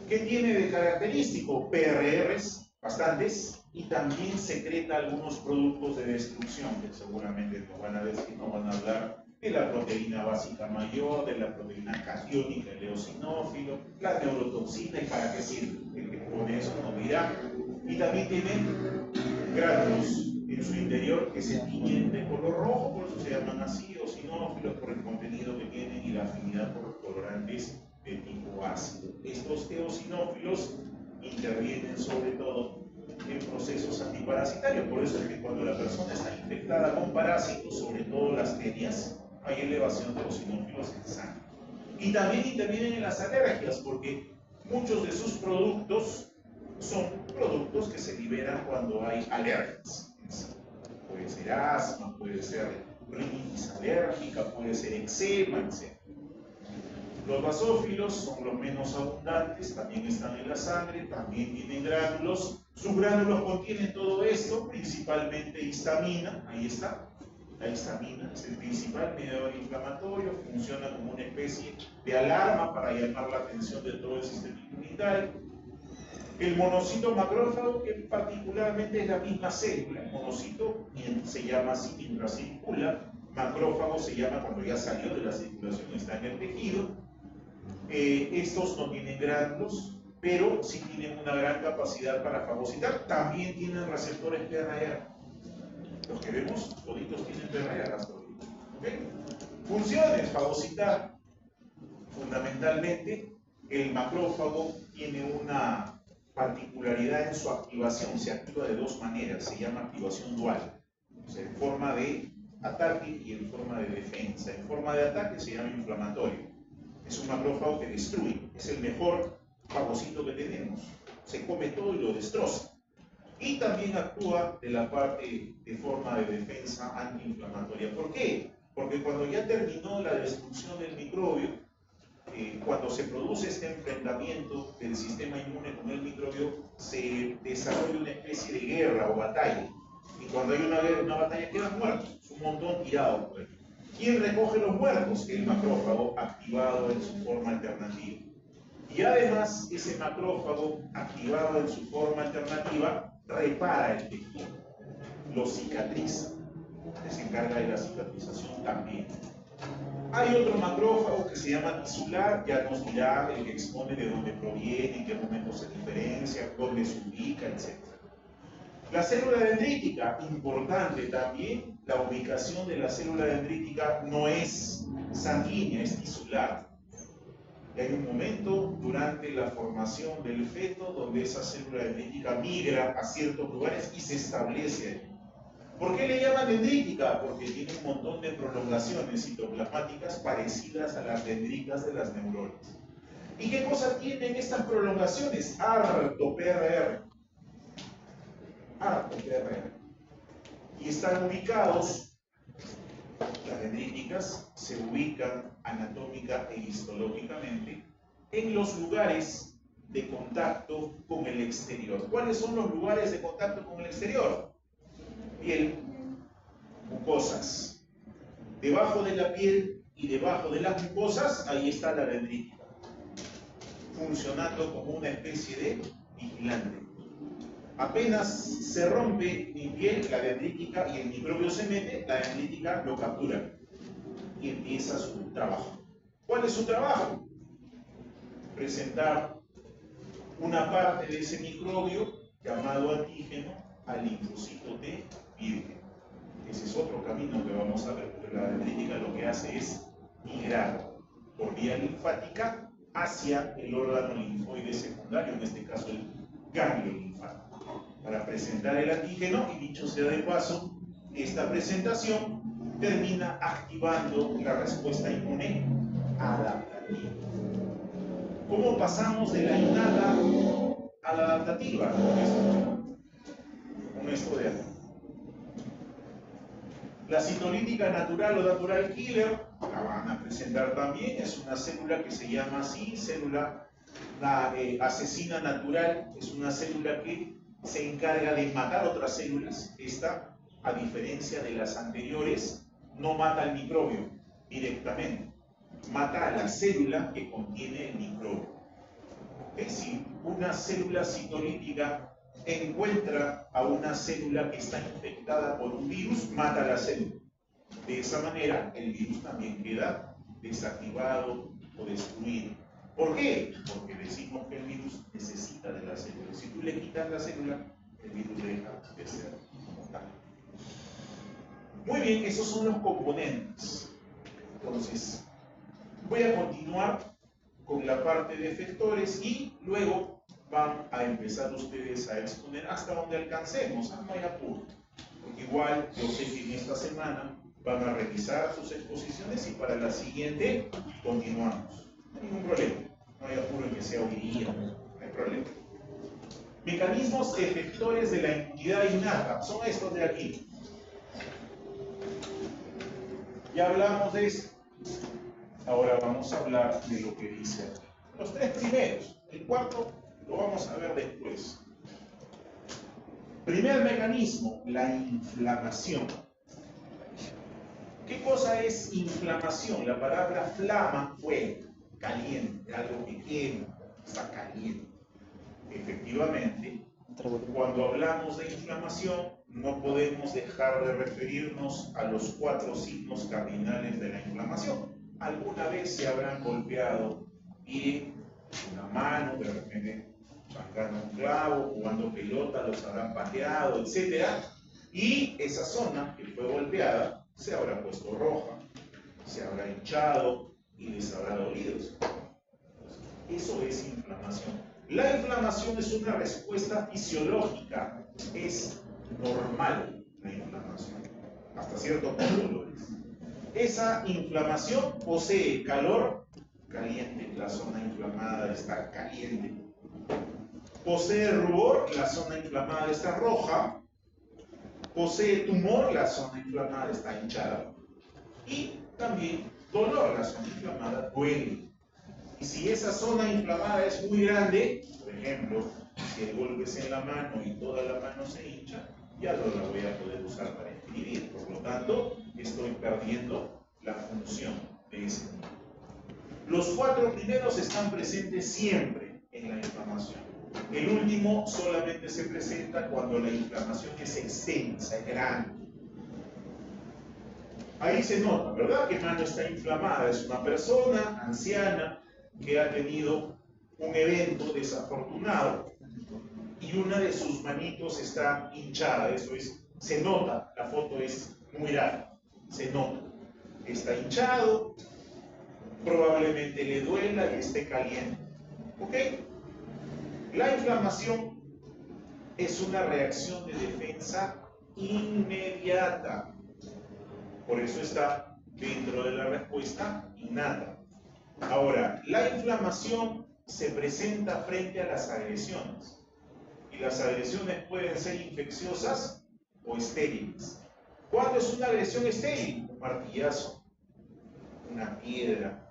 ¿Qué tiene de característico? PRRs, bastantes, y también secreta algunos productos de destrucción, que seguramente nos van a decir, nos van a hablar de la proteína básica mayor, de la proteína catiónica, el eosinófilo, la neurotoxina, y para qué sirve. El que pone eso nos dirá. Y también tiene gránulos en su interior que se tiñen de color rojo, por eso se llaman así, eosinófilos, por el contenido que tienen y la afinidad por los colorantes de tipo ácido. Estos eosinófilos intervienen sobre todo en procesos antiparasitarios, por eso es que cuando la persona está infectada con parásitos, sobre todo las tenias, hay elevación de eosinófilos en sangre. Y también intervienen en las alergias, porque muchos de sus productos son productos que se liberan cuando hay alergias. Puede ser asma, puede ser rinitis alérgica, puede ser eczema, etc. Los basófilos son los menos abundantes, también están en la sangre, también tienen gránulos. Sus gránulos contienen todo esto, principalmente histamina, ahí está. La histamina es el principal mediador inflamatorio, funciona como una especie de alarma para llamar la atención de todo el sistema inmunitario. El monocito macrófago, que particularmente es la misma célula, el monocito se llama así mientras circula, macrófago se llama cuando ya salió de la circulación, está en el tejido. Estos no tienen gránulos, pero sí tienen una gran capacidad para fagocitar. También tienen receptores PRR. Los que vemos, toditos tienen PRR hasta ahorita. ¿Okay? Funciones: fagocitar. Fundamentalmente, el macrófago tiene una particularidad en su activación. Se activa de dos maneras, se llama activación dual. O sea, en forma de ataque y en forma de defensa. En forma de ataque se llama inflamatorio. Es un macrófago que destruye, es el mejor fagocito que tenemos. Se come todo y lo destroza. Y también actúa de la parte de forma de defensa antiinflamatoria. ¿Por qué? Porque cuando ya terminó la destrucción del microbio, cuando se produce este enfrentamiento del sistema inmune con el microbio, se desarrolla una especie de guerra o batalla. Y cuando hay una batalla, quedan muertos, un montón tirado por ahí. ¿Quién recoge los muertos? El macrófago activado en su forma alternativa. Y además, ese macrófago activado en su forma alternativa repara el tejido, lo cicatriza, se encarga de la cicatrización también. Hay otro macrófago que se llama tisular, ya nos dirá el que expone de dónde proviene, en qué momento se diferencia, dónde se ubica, etc. La célula dendrítica, importante también, la ubicación de la célula dendrítica no es sanguínea, es tisular. Y hay un momento durante la formación del feto donde esa célula dendrítica migra a ciertos lugares y se establece allí. ¿Por qué le llaman dendrítica? Porque tiene un montón de prolongaciones citoplasmáticas parecidas a las dendritas de las neuronas. ¿Y qué cosa tienen estas prolongaciones? Harto PRR. Harto PRR. Y están ubicados, las dendríticas se ubican anatómica e histológicamente en los lugares de contacto con el exterior. ¿Cuáles son los lugares de contacto con el exterior? Piel, mucosas. Debajo de la piel y debajo de las mucosas, ahí está la dendrítica, funcionando como una especie de vigilante. Apenas se rompe mi piel, la dendrítica, y el microbio se mete, la dendrítica lo captura y empieza su trabajo. ¿Cuál es su trabajo? Presentar una parte de ese microbio llamado antígeno al linfocito T virgen. Ese es otro camino que vamos a ver, porque la dendrítica lo que hace es migrar por vía linfática hacia el órgano linfoide secundario, en este caso el ganglio linfático, para presentar el antígeno. Y dicho sea de paso, esta presentación termina activando la respuesta inmune adaptativa. ¿Cómo pasamos de la innata a la adaptativa? Con esto de aquí. La citolítica natural o natural killer, la van a presentar también, es una célula que se llama así, célula asesina natural, es una célula que se encarga de matar otras células. Esta a diferencia de las anteriores, no mata al microbio directamente, mata a la célula que contiene el microbio. Si una célula citolítica encuentra a una célula que está infectada por un virus, mata a la célula. De esa manera, el virus también queda desactivado o destruido. ¿Por qué? Porque decimos que el virus necesita de la célula. Si tú le quitas la célula, el virus deja de ser mortal. Muy bien, esos son los componentes. Entonces, voy a continuar con la parte de efectores y luego van a empezar ustedes a exponer hasta donde alcancemos. No hay apuro, porque igual yo sé que en esta semana van a revisar sus exposiciones y para la siguiente continuamos. No hay ningún problema, no hay apuro en que sea hoy día, no hay problema. Mecanismos efectores de la inmunidad innata son estos de aquí. Ya hablamos de esto. Ahora vamos a hablar de lo que dice aquí. Los tres primeros, el cuarto lo vamos a ver después. Primer mecanismo, la inflamación. ¿Qué cosa es inflamación? La palabra flama, fuego, caliente, algo que quema, está caliente. Efectivamente, cuando hablamos de inflamación, no podemos dejar de referirnos a los 4 signos cardinales de la inflamación. Alguna vez se habrán golpeado pie, una mano, de repente sacando un clavo, jugando pelota, los habrán pateado, etc. Y esa zona que fue golpeada se habrá puesto roja, se habrá hinchado y les habrá dolido. Eso es inflamación. La inflamación es una respuesta fisiológica, es normal la inflamación, hasta cierto punto lo es. Esa inflamación posee calor, caliente, la zona inflamada está caliente. Posee rubor, la zona inflamada está roja. Posee tumor, la zona inflamada está hinchada. Y también dolor, la zona inflamada duele. Y si esa zona inflamada es muy grande, por ejemplo, si el golpe es en la mano y toda la mano se hincha, ya no la voy a poder usar para escribir. Por lo tanto, estoy perdiendo la función de ese nivel. Los 4 primeros están presentes siempre en la inflamación. El último solamente se presenta cuando la inflamación es extensa, es grande. Ahí se nota, ¿verdad? Que mano está inflamada. Es una persona anciana que ha tenido un evento desafortunado y una de sus manitos está hinchada. Eso es, se nota, la foto es muy grave, se nota. Está hinchado, probablemente le duela y esté caliente. ¿Ok? La inflamación es una reacción de defensa inmediata. Por eso está dentro de la respuesta innata. Ahora, la inflamación se presenta frente a las agresiones. Y las agresiones pueden ser infecciosas o estériles. ¿Cuándo es una agresión estéril? Un martillazo, una piedra,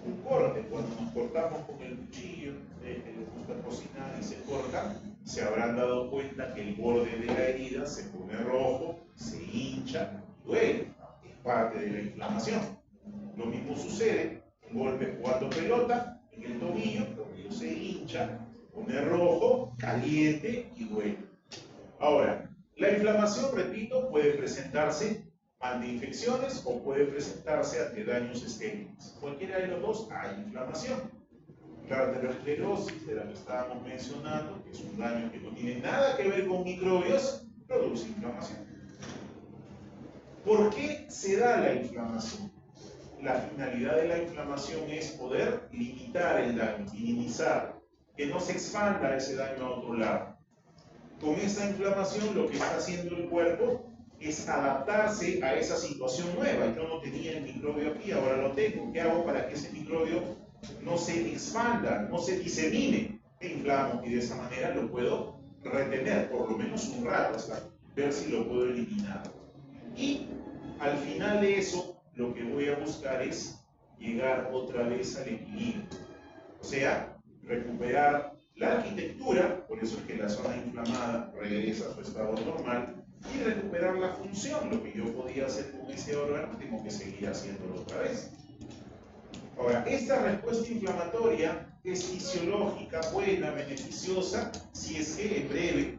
un corte. Cuando nos cortamos con el cuchillo, que les gusta cocinar y se corta, se habrán dado cuenta que el borde de la herida se pone rojo, se hincha y duele. Es parte de la inflamación. Lo mismo sucede, un golpe jugando pelota en el tobillo se hincha, pone rojo, caliente y duele. Ahora, la inflamación, repito, puede presentarse ante infecciones o puede presentarse ante daños estériles. Cualquiera de los dos hay inflamación. La arteriosclerosis, de la que estábamos mencionando, que es un daño que no tiene nada que ver con microbios, produce inflamación. ¿Por qué se da la inflamación? La finalidad de la inflamación es poder limitar el daño, minimizar, que no se expanda ese daño a otro lado. Con esta inflamación lo que está haciendo el cuerpo es adaptarse a esa situación nueva. Yo no tenía el microbio aquí, ahora lo tengo. ¿Qué hago para que ese microbio no se expanda, no se disemine? Me inflamo y de esa manera lo puedo retener por lo menos un rato hasta ver si lo puedo eliminar. Y al final de eso, lo que voy a buscar es llegar otra vez al equilibrio. O sea, recuperar la arquitectura, por eso es que la zona inflamada regresa a su estado normal, y recuperar la la función. Lo que yo podía hacer con ese órgano, tengo que seguir haciéndolo otra vez. Ahora, esta respuesta inflamatoria es fisiológica, buena, beneficiosa, si es que es breve,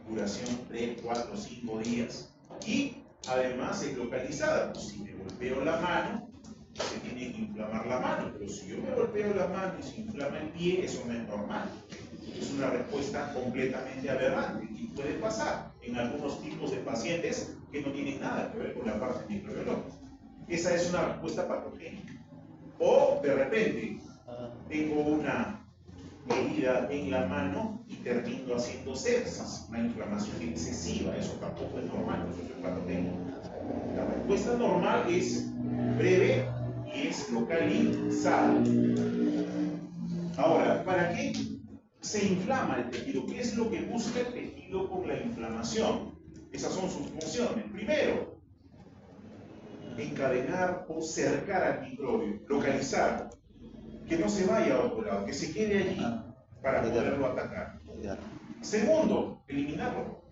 duración 3, 4, 5 días, y además es localizada. Pues si me golpeo la mano, se tiene que inflamar la mano, pero si yo me golpeo la mano y se inflama el pie, eso no es normal. Es una respuesta completamente aberrante y puede pasar en algunos tipos de pacientes que no tienen nada que ver con la parte microbiológica. Esa es una respuesta patogénica. O de repente tengo una herida en la mano y termino haciendo sepsis, una inflamación excesiva. Eso tampoco es normal, eso es patogénico. La respuesta normal es breve y es localizada. Ahora, ¿para qué se inflama el tejido? ¿Qué es lo que busca el tejido con la inflamación? Esas son sus funciones. Primero, encadenar o cercar al microbio, localizar, que no se vaya a otro lado, que se quede allí para poderlo atacar. Segundo, eliminarlo.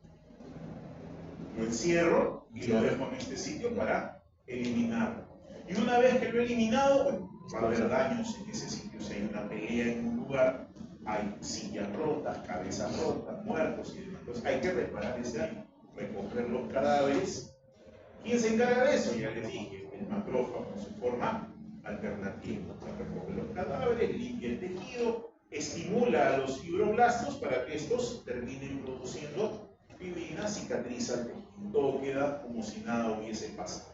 Lo encierro y lo dejo en este sitio para eliminarlo. Y una vez que lo he eliminado, bueno, va a haber daños en ese sitio. Si hay una pelea en un lugar, hay sillas rotas, cabezas rotas, muertos y demás. Entonces hay que reparar ese daño, recoger los cadáveres. ¿Quién se encarga de eso? Ya les dije, el macrófago en su forma alternativa. Recoge los cadáveres, limpia el tejido, estimula a los fibroblastos para que estos terminen produciendo fibrina, cicatriza el tejido. Todo queda como si nada hubiese pasado.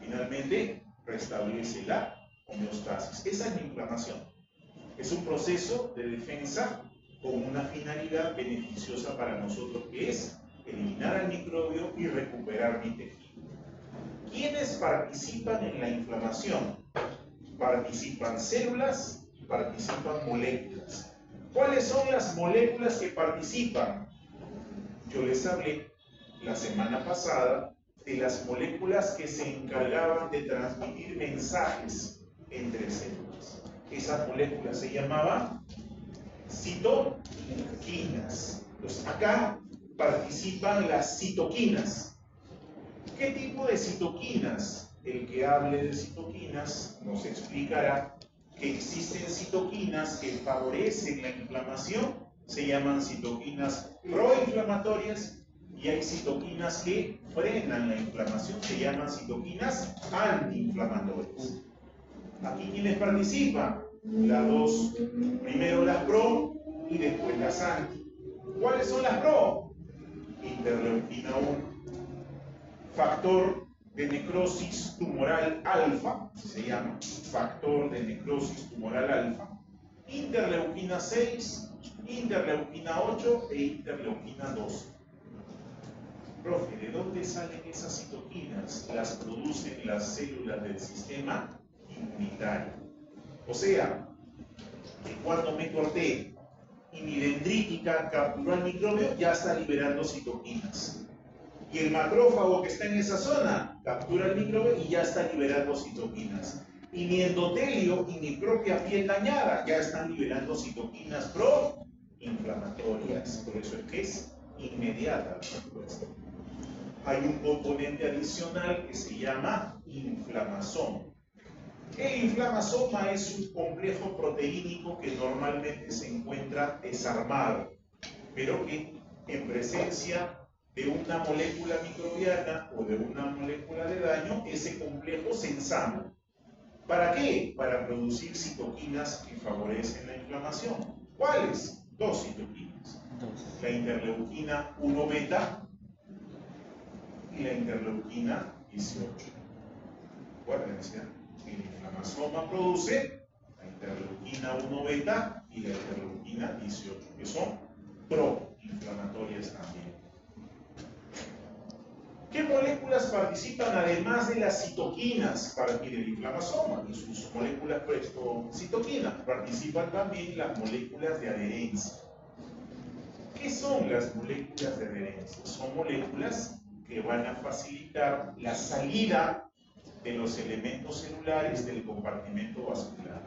Finalmente, restablece la homeostasis. Esa es la inflamación. Es un proceso de defensa con una finalidad beneficiosa para nosotros, que es eliminar al microbio y recuperar mi tejido. ¿Quiénes participan en la inflamación? Participan células y participan moléculas. ¿Cuáles son las moléculas que participan? Yo les hablé la semana pasada de las moléculas que se encargaban de transmitir mensajes entre células. Esas moléculas se llamaban citoquinas. Entonces, acá participan las citoquinas. ¿Qué tipo de citoquinas? El que hable de citoquinas nos explicará que existen citoquinas que favorecen la inflamación, se llaman citoquinas proinflamatorias, y hay citoquinas que frenan la inflamación, se llaman citoquinas antiinflamatorias. Aquí, ¿quiénes participan? Las dos, primero las pro y después las anti. ¿Cuáles son las pro? Interleuquina 1. Factor de necrosis tumoral alfa, se llama factor de necrosis tumoral alfa, interleuquina 6, interleuquina 8 e interleuquina 2. Profe, ¿de dónde salen esas citoquinas? Las producen las células del sistema inmunitario. O sea, que cuando me corté y mi dendrítica capturó al microbio, ya está liberando citoquinas. Y el macrófago que está en esa zona captura el microbio y ya está liberando citoquinas. Y mi endotelio y mi propia piel dañada ya están liberando citoquinas proinflamatorias. Por eso es que es inmediata la respuesta. Hay un componente adicional que se llama inflamasoma. El inflamasoma es un complejo proteínico que normalmente se encuentra desarmado, pero que en presencia de una molécula microbiana o de una molécula de daño, ese complejo se ensambla. ¿Para qué? Para producir citoquinas que favorecen la inflamación. ¿Cuáles? Dos citoquinas. La interleuquina 1 beta y la interleuquina 18. Acuérdense, el inflamasoma produce la interleuquina 1 beta y la interleuquina 18, que son proinflamatorias también. ¿Qué moléculas participan además de las citoquinas para el inflamasoma y sus moléculas citoquinas? Participan también las moléculas de adherencia. ¿Qué son las moléculas de adherencia? Son moléculas que van a facilitar la salida de los elementos celulares del compartimento vascular.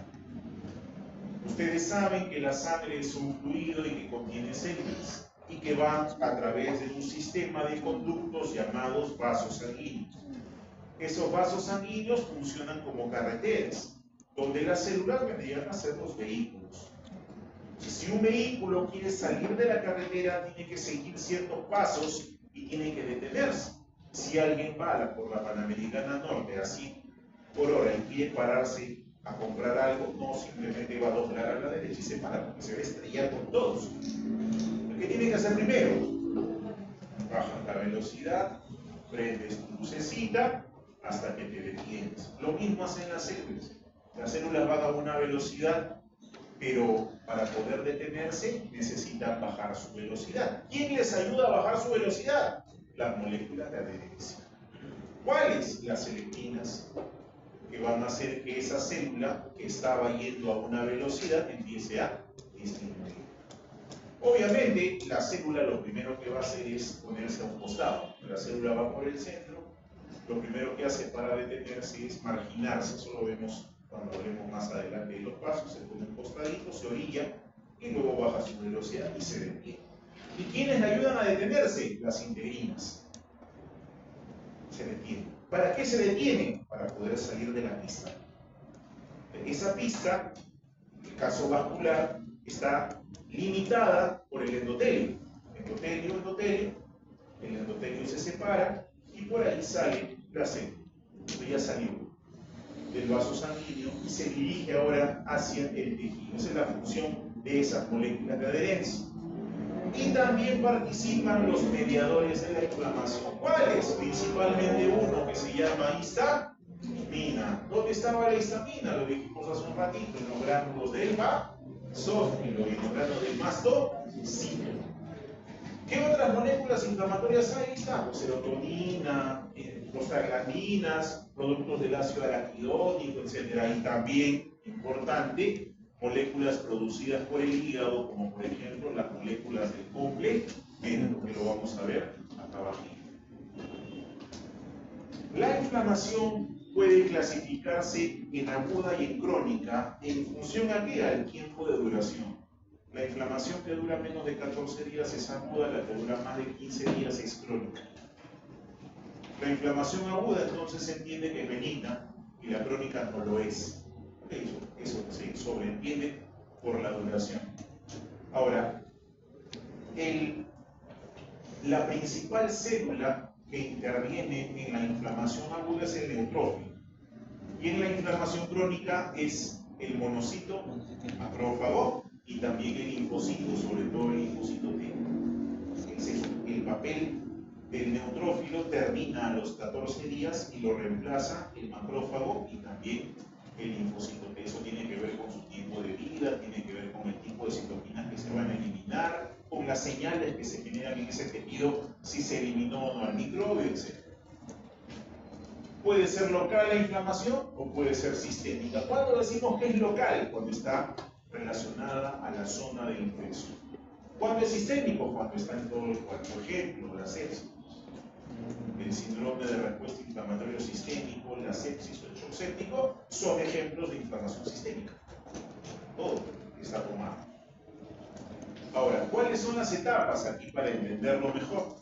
Ustedes saben que la sangre es un fluido y que contiene células. y que van a través de un sistema de conductos llamados vasos sanguíneos. Esos vasos sanguíneos funcionan como carreteras, donde las células vendrían a ser los vehículos. Si un vehículo quiere salir de la carretera, tiene que seguir ciertos pasos y tiene que detenerse. Si alguien va por la Panamericana Norte así por hora y quiere pararse a comprar algo, no simplemente va a doblar a la derecha y se para porque se va a estrellar con todos. ¿Qué tiene que hacer primero? Bajas la velocidad, prendes tu lucecita hasta que te detienes. Lo mismo hacen las células. Las células van a una velocidad, pero para poder detenerse necesitan bajar su velocidad. ¿Quién les ayuda a bajar su velocidad? Las moléculas de adherencia. ¿Cuáles? Las leptinas, que van a hacer que esa célula que estaba yendo a una velocidad empiece a disminuir. Obviamente, la célula lo primero que va a hacer es ponerse a un costado. La célula va por el centro, lo primero que hace para detenerse es marginarse. Eso lo vemos cuando hablemos más adelante de los pasos. Se pone un costadito, se orilla y luego baja su velocidad y se detiene. ¿Y quiénes le ayudan a detenerse? Las integrinas. Se detiene. ¿Para qué se detiene? Para poder salir de la pista. Esa pista, en el caso vascular, está limitada por el endotelio. Endotelio, endotelio. El endotelio se separa y por ahí sale la célula. Ya salió del vaso sanguíneo y se dirige ahora hacia el tejido. Esa es la función de esas moléculas de adherencia. Y también participan los mediadores de la inflamación. ¿Cuáles? Principalmente uno que se llama histamina. ¿Dónde estaba la histamina? Lo dijimos hace un ratito, en los gránulos del basófilo y en los gránulos del mastocito. ¿Qué otras moléculas inflamatorias hay? Está serotonina, prostaglandinas, productos del ácido araquidónico, etc. Y también, importante, moléculas producidas por el hígado, como por ejemplo las moléculas del complemento, que lo vamos a ver acá abajo. La inflamación puede clasificarse en aguda y en crónica en función a qué, al tiempo de duración. La inflamación que dura menos de 14 días es aguda, la que dura más de 15 días es crónica. La inflamación aguda entonces se entiende que es benigna y la crónica no lo es. Eso se sobreentiende por la duración. Ahora, la principal célula que interviene en la inflamación aguda es el neutrófilo. Y en la inflamación crónica es el monocito macrófago y también el linfocito, sobre todo el linfocito T. El papel del neutrófilo termina a los 14 días y lo reemplaza el macrófago y también el linfocito T. Eso tiene que ver con su tiempo de vida, tiene que ver con el tipo de citoquinas que se van a eliminar, con las señales que se generan en ese tejido, si se eliminó o no al microbio, etc. Puede ser local la inflamación o puede ser sistémica. ¿Cuándo decimos que es local? Cuando está relacionada a la zona de infección. ¿Cuándo es sistémico? Cuando está en todo el cuerpo. Por ejemplo, la sepsis, el síndrome de respuesta inflamatorio sistémico, la sepsis o el shock séptico son ejemplos de inflamación sistémica. Todo está tomado. Ahora, ¿cuáles son las etapas aquí para entenderlo mejor?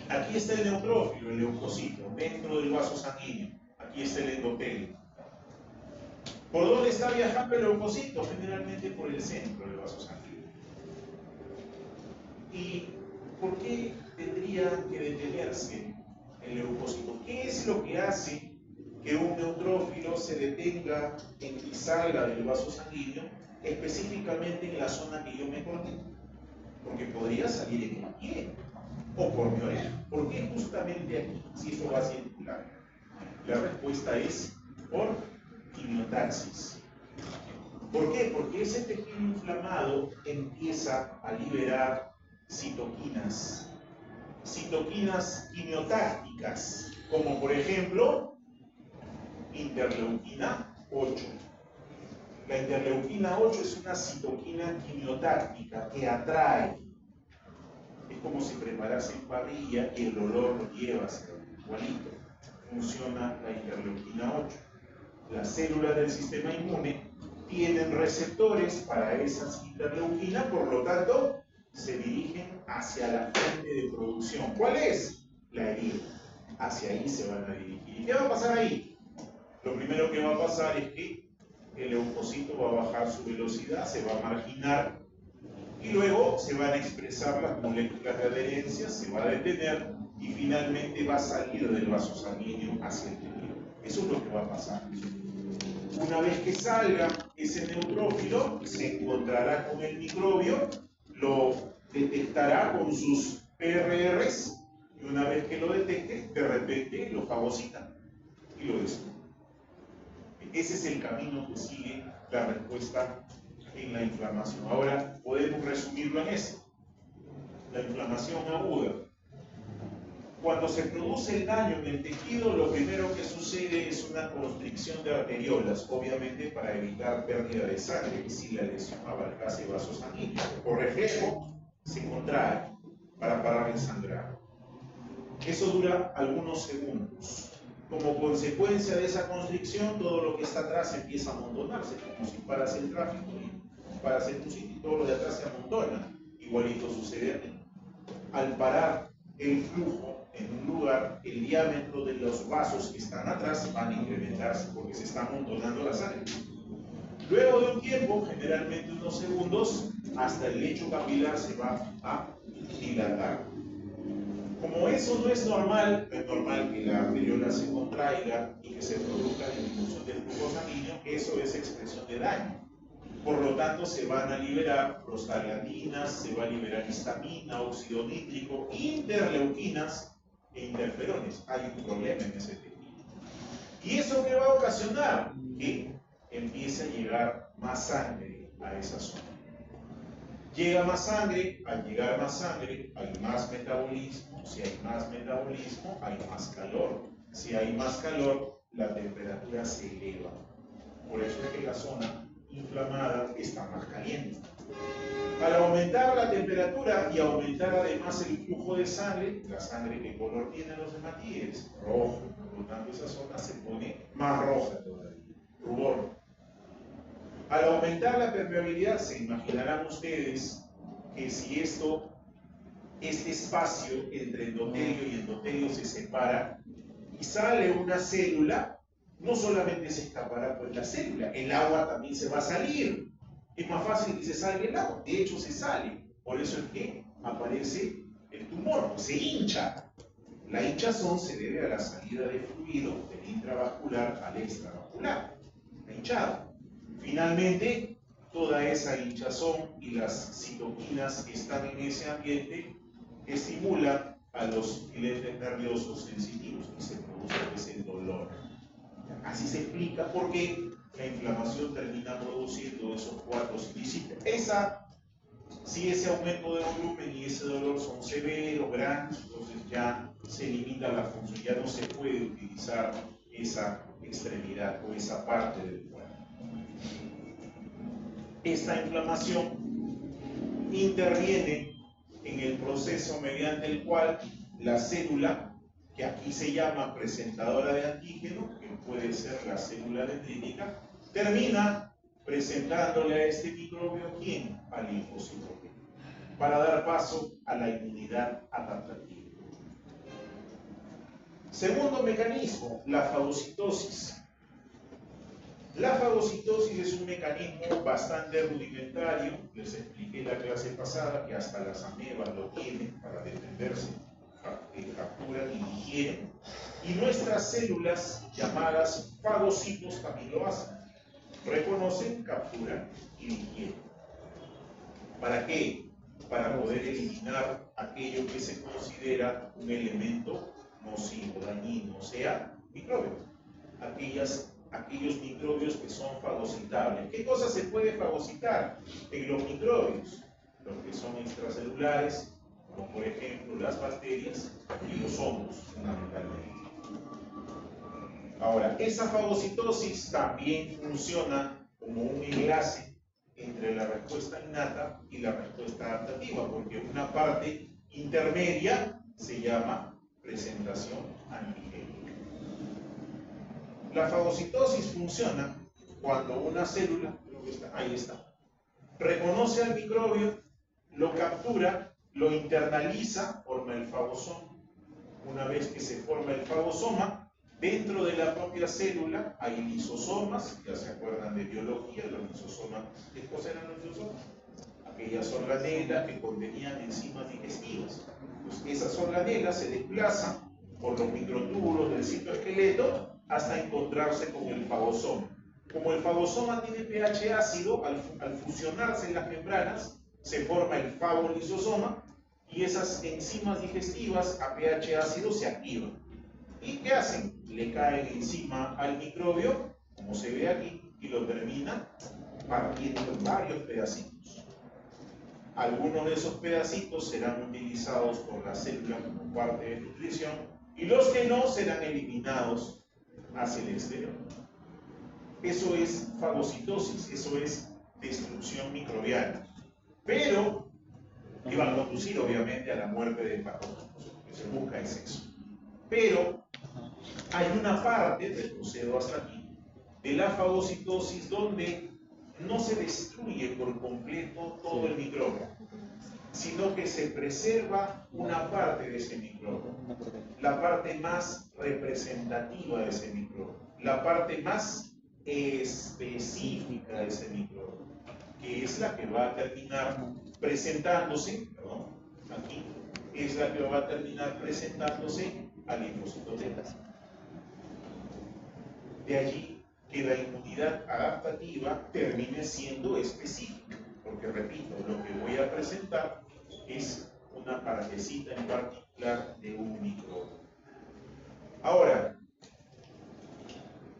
Aquí está el neutrófilo, el leucocito, dentro del vaso sanguíneo. Aquí está el endotelio. ¿Por dónde está viajando el leucocito? Generalmente por el centro del vaso sanguíneo. ¿Y por qué tendría que detenerse el leucocito? ¿Qué es lo que hace que un neutrófilo se detenga y salga del vaso sanguíneo, específicamente en la zona que yo me corté? Porque podría salir en el pie o por mi oreja. ¿Por qué justamente aquí, si esto va a circular? La respuesta es por quimiotaxis. ¿Por qué? Porque ese tejido inflamado empieza a liberar citoquinas quimiotácticas, como por ejemplo interleuquina 8. La interleuquina 8 es una citoquina quimiotáctica que atrae. Es como si preparasen parrilla y el olor lo llevas igualito. Funciona la interleuquina 8. Las células del sistema inmune tienen receptores para esas interleuquinas, por lo tanto, se dirigen hacia la fuente de producción. ¿Cuál es? La herida. Hacia ahí se van a dirigir. ¿Y qué va a pasar ahí? Lo primero que va a pasar es que el leucocito va a bajar su velocidad, se va a marginar y luego se van a expresar las moléculas de adherencia, se va a detener y finalmente va a salir del vaso sanguíneo hacia el tejido. Eso es lo que va a pasar. Una vez que salga ese neutrófilo, se encontrará con el microbio, lo detectará con sus PRRs y una vez que lo detecte, de repente lo fagocita y lo destruye. Ese es el camino que sigue la respuesta en la inflamación. Ahora podemos resumirlo en eso. La inflamación aguda. Cuando se produce el daño en el tejido, lo primero que sucede es una constricción de arteriolas, obviamente para evitar pérdida de sangre si la lesión abarcase vasos sanguíneos. Por reflejo, se contrae para parar el sangrado. Eso dura algunos segundos. Como consecuencia de esa constricción, todo lo que está atrás empieza a amontonarse, como si paras el tráfico y paras en un sitio y todo lo de atrás se amontona. Igualito sucede aquí. Al parar el flujo en un lugar, el diámetro de los vasos que están atrás van a incrementarse porque se está amontonando la sangre. Luego de un tiempo, generalmente unos segundos, hasta el lecho capilar se va a dilatar. Como eso no es normal que la arteriola se contraiga y que se produzca disminución del flujo sanguíneo, eso es expresión de daño. Por lo tanto, se van a liberar prostaglandinas, se va a liberar histamina, óxido nítrico, interleuquinas e interferones. Hay un problema en ese tejido. ¿Y eso qué va a ocasionar? Que empiece a llegar más sangre a esa zona. Llega más sangre, al llegar más sangre hay más metabolismo, si hay más metabolismo hay más calor, si hay más calor la temperatura se eleva, por eso es que la zona inflamada está más caliente. Al aumentar la temperatura y aumentar además el flujo de sangre, la sangre ¿qué color tienen los hematíes? Rojo, por lo tanto esa zona se pone más roja todavía, rubor. Al aumentar la permeabilidad, se imaginarán ustedes que si este espacio entre endotelio y endotelio se separa y sale una célula, no solamente se escapará por la célula, el agua también se va a salir. Es más fácil que se salga el agua, de hecho se sale. Por eso es que aparece el tumor, se hincha. La hinchazón se debe a la salida de fluido del intravascular al extravascular, la hinchada. Finalmente, toda esa hinchazón y las citoquinas que están en ese ambiente estimulan a los filetes nerviosos sensitivos y se produce el dolor. Así se explica por qué la inflamación termina produciendo esos cuadros ilícitos. Si ese aumento de volumen y ese dolor son severos, grandes, entonces ya se limita la función, ya no se puede utilizar esa extremidad o esa parte del cuerpo. Esta inflamación interviene en el proceso mediante el cual la célula, que aquí se llama presentadora de antígeno, que puede ser la célula dendrítica, termina presentándole a este microbio, ¿quién? Al linfocito, para dar paso a la inmunidad adaptativa. Segundo mecanismo, la fagocitosis. La fagocitosis es un mecanismo bastante rudimentario, les expliqué en la clase pasada que hasta las amebas lo tienen para defenderse, capturan y digieren, y nuestras células llamadas fagocitos también lo hacen, reconocen, capturan y digieren. ¿Para qué? Para poder eliminar aquello que se considera un elemento nocivo, dañino, o sea, microbios. Aquellos microbios que son fagocitables. ¿Qué cosas se puede fagocitar en los microbios? Los que son extracelulares, como por ejemplo las bacterias y los hongos, fundamentalmente. Ahora, esa fagocitosis también funciona como un enlace entre la respuesta innata y la respuesta adaptativa, porque una parte intermedia se llama presentación antigénica. La fagocitosis funciona cuando una célula, ahí está, reconoce al microbio lo captura, lo internaliza, forma el fagosoma. Una vez que se forma el fagosoma, dentro de la propia célula hay lisosomas, ya se acuerdan de biología, los lisosomas. ¿Qué cosa eran los lisosomas? Aquellas organelas que contenían enzimas digestivas. Pues esas organelas se desplazan por los microtúbulos del citoesqueleto hasta encontrarse con el fagosoma. Como el fagosoma tiene pH ácido, al fusionarse en las membranas, se forma el fagolisosoma y esas enzimas digestivas a pH ácido se activan. ¿Y qué hacen? Le caen encima al microbio, como se ve aquí, y lo terminan partiendo en varios pedacitos. Algunos de esos pedacitos serán utilizados por la célula como parte de nutrición y los que no serán eliminados hacia el exterior. Eso es fagocitosis, eso es destrucción microbiana. Pero que va a conducir obviamente a la muerte del patógeno, lo que se busca es eso. Pero hay una parte, retrocedo hasta aquí, de la fagocitosis donde no se destruye por completo todo el microbio, sino que se preserva una parte de ese microbio, la parte más representativa de ese microbio, la parte más específica de ese microbio, que es la que va a terminar presentándose, aquí, es la que va a terminar presentándose al linfocito T. De allí que la inmunidad adaptativa termine siendo específica, porque repito, lo que voy a presentar es una partecita en particular de un microbio. Ahora,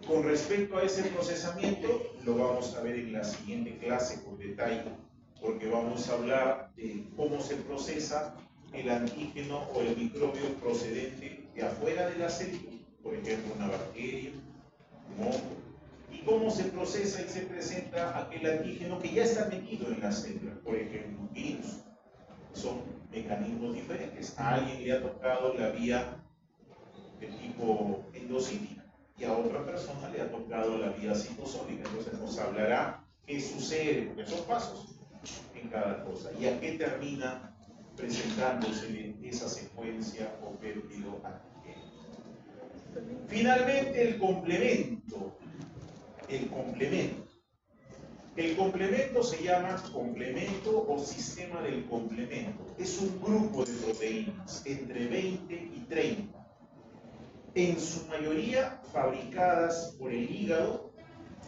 con respecto a ese procesamiento, lo vamos a ver en la siguiente clase con detalle, porque vamos a hablar de cómo se procesa el antígeno o el microbio procedente de afuera de la célula, por ejemplo, una bacteria, un hongo, y cómo se procesa y se presenta aquel antígeno que ya está metido en la célula, por ejemplo, un virus. Son mecanismos diferentes. A alguien le ha tocado la vía de tipo endocítica y a otra persona le ha tocado la vía citosólica. Entonces nos hablará qué sucede, esos pasos en cada cosa y a qué termina presentándose esa secuencia o péptido antígeno. Finalmente, el complemento. El complemento se llama complemento o sistema del complemento. Es un grupo de proteínas entre 20 y 30, en su mayoría fabricadas por el hígado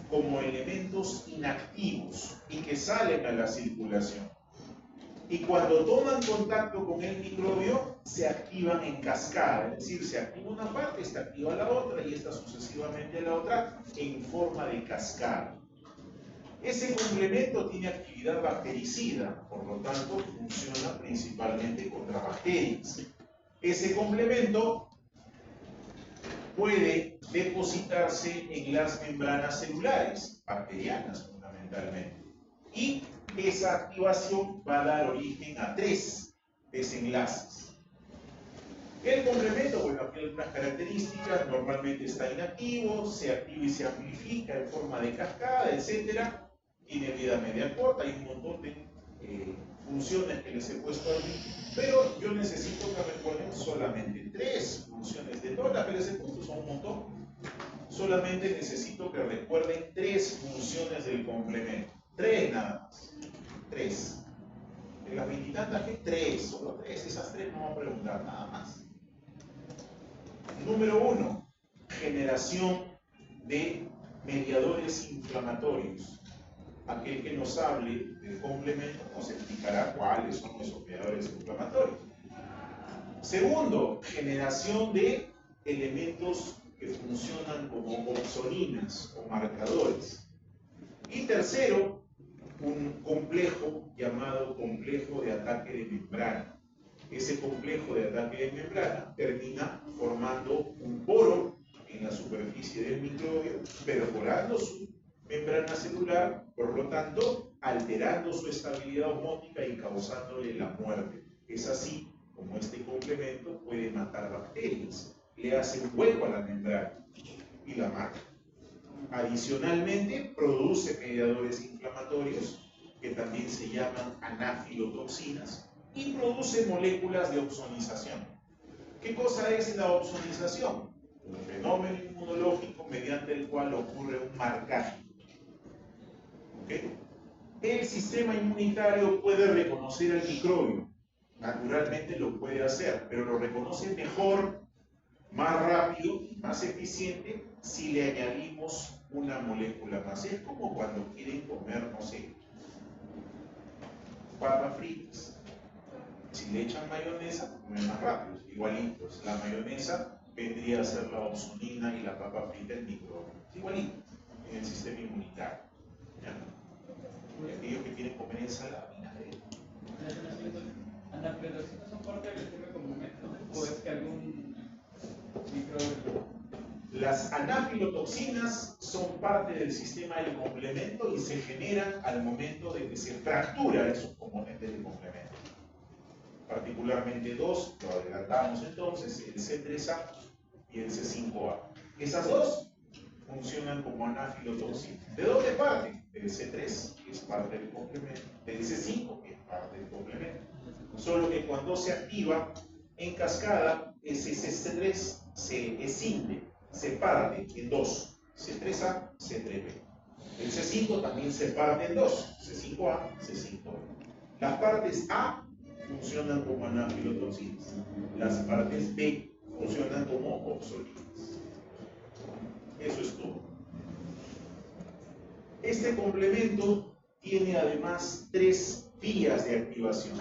como elementos inactivos y que salen a la circulación. Y cuando toman contacto con el microbio, se activan en cascada, es decir, se activa una parte, se activa la otra y esta sucesivamente la otra en forma de cascada. Ese complemento tiene actividad bactericida, por lo tanto funciona principalmente contra bacterias. Ese complemento puede depositarse en las membranas celulares, bacterianas fundamentalmente, y esa activación va a dar origen a 3 desenlaces. El complemento, bueno, aquí hay unas características, normalmente está inactivo, se activa y se amplifica en forma de cascada, etc. Tiene vida media corta, hay un montón de funciones que les he puesto aquí, pero yo necesito que recuerden solamente 3 funciones. De todas las que les he puesto son un montón. Solamente necesito que recuerden 3 funciones del complemento. 3 nada más. 3. De las 20 y tantas, que 3, solo 3, esas 3 no van a preguntar nada más. Número 1, generación de mediadores inflamatorios. Aquel que nos hable del complemento nos explicará cuáles son esos mediadores inflamatorios. Segundo, generación de elementos que funcionan como opsoninas o marcadores. Y tercero, un complejo llamado complejo de ataque de membrana. Ese complejo de ataque de membrana termina formando un poro en la superficie del microbio, perforando su membrana celular, por lo tanto, alterando su estabilidad osmótica y causándole la muerte. Es así como este complemento puede matar bacterias. Le hace un hueco a la membrana y la mata. Adicionalmente, produce mediadores inflamatorios que también se llaman anafilotoxinas, y produce moléculas de opsonización. ¿Qué cosa es la opsonización? Un fenómeno inmunológico mediante el cual ocurre un marcaje. ¿Okay? El sistema inmunitario puede reconocer al microbio, naturalmente lo puede hacer, pero lo reconoce mejor, más rápido y más eficiente si le añadimos una molécula más. Es como cuando quieren comer, no sé, papas fritas. Si le echan mayonesa, comen más rápido, igualitos. La mayonesa vendría a ser la opsonina y la papa frita el microbio. Igualito en el sistema inmunitario. ¿Ya? Aquellos que quieren comer ensalada, vinagre. ¿Las anafilotoxinas son parte del sistema complemento? ¿O es que algún microbio? Las anafilotoxinas son parte del sistema del complemento y se generan al momento de que se fractura esos componentes del complemento. Particularmente dos, lo adelantamos entonces, el C3A y el C5A. Esas dos funcionan como anafilotoxinas. ¿De dónde parten? Del C3, que es parte del complemento, del C5, que es parte del complemento. Solo que cuando se activa en cascada, ese C3 se escinde, se parte en dos, C3A, C3B. El C5 también se parte en dos, C5A, C5B. Las partes A funcionan como anafilotoxinas, las partes B funcionan como opsoninas. Eso es todo. Este complemento tiene además tres vías de activación,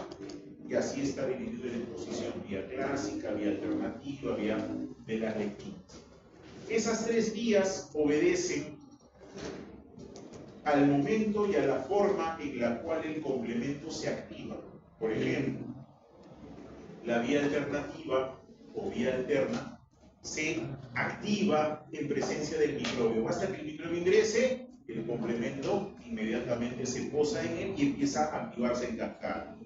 y así está dividido en exposición: vía clásica, vía alternativa, vía de las lectinas. Esas tres vías obedecen al momento y a la forma en la cual el complemento se activa. Por ejemplo, la vía alternativa o vía alterna se activa en presencia del microbio. Basta que el microbio ingrese, el complemento inmediatamente se posa en él y empieza a activarse en cascada.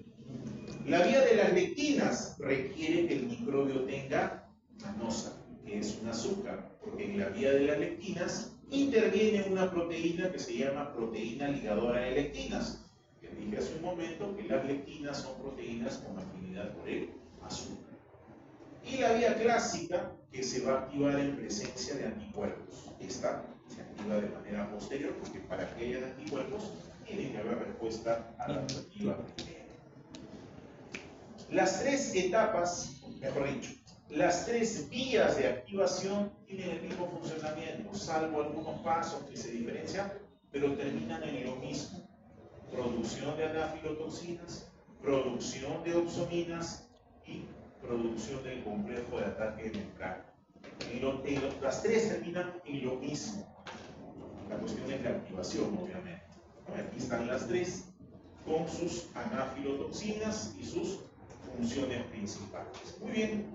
La vía de las lectinas requiere que el microbio tenga manosa, que es un azúcar, porque en la vía de las lectinas interviene una proteína que se llama proteína ligadora de lectinas. Les dije hace un momento que las lectinas son proteínas con afinidad por el azúcar. Y la vía clásica, que se va a activar en presencia de anticuerpos. Esta se activa de manera posterior, porque para que haya anticuerpos tiene que haber respuesta adaptativa primero. Las tres etapas, mejor dicho, las tres vías de activación tienen el mismo funcionamiento, salvo algunos pasos que se diferencian, pero terminan en lo mismo: producción de anafilotoxinas, producción de opsoninas y producción del complejo de ataque de membrana. Las tres terminan en lo mismo. La cuestión es la activación, obviamente. Aquí están las tres con sus anafilotoxinas y sus funciones principales. Muy bien.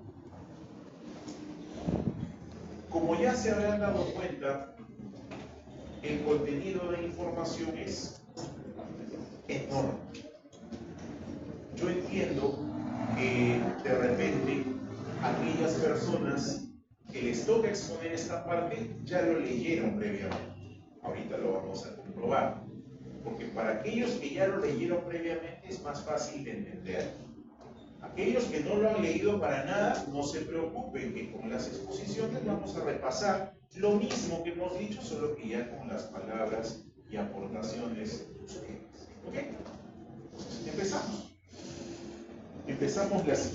Como ya se habrán dado cuenta, el contenido de información es enorme. Yo entiendo que de repente aquellas personas que les toca exponer esta parte ya lo leyeron previamente. Ahorita lo vamos a comprobar, porque para aquellos que ya lo leyeron previamente es más fácil de entender. Aquellos que no lo han leído para nada, no se preocupen, que con las exposiciones vamos a repasar lo mismo que hemos dicho, solo que ya con las palabras y aportaciones de ustedes. ¿Ok? Empezamos. Empezamos la siguiente.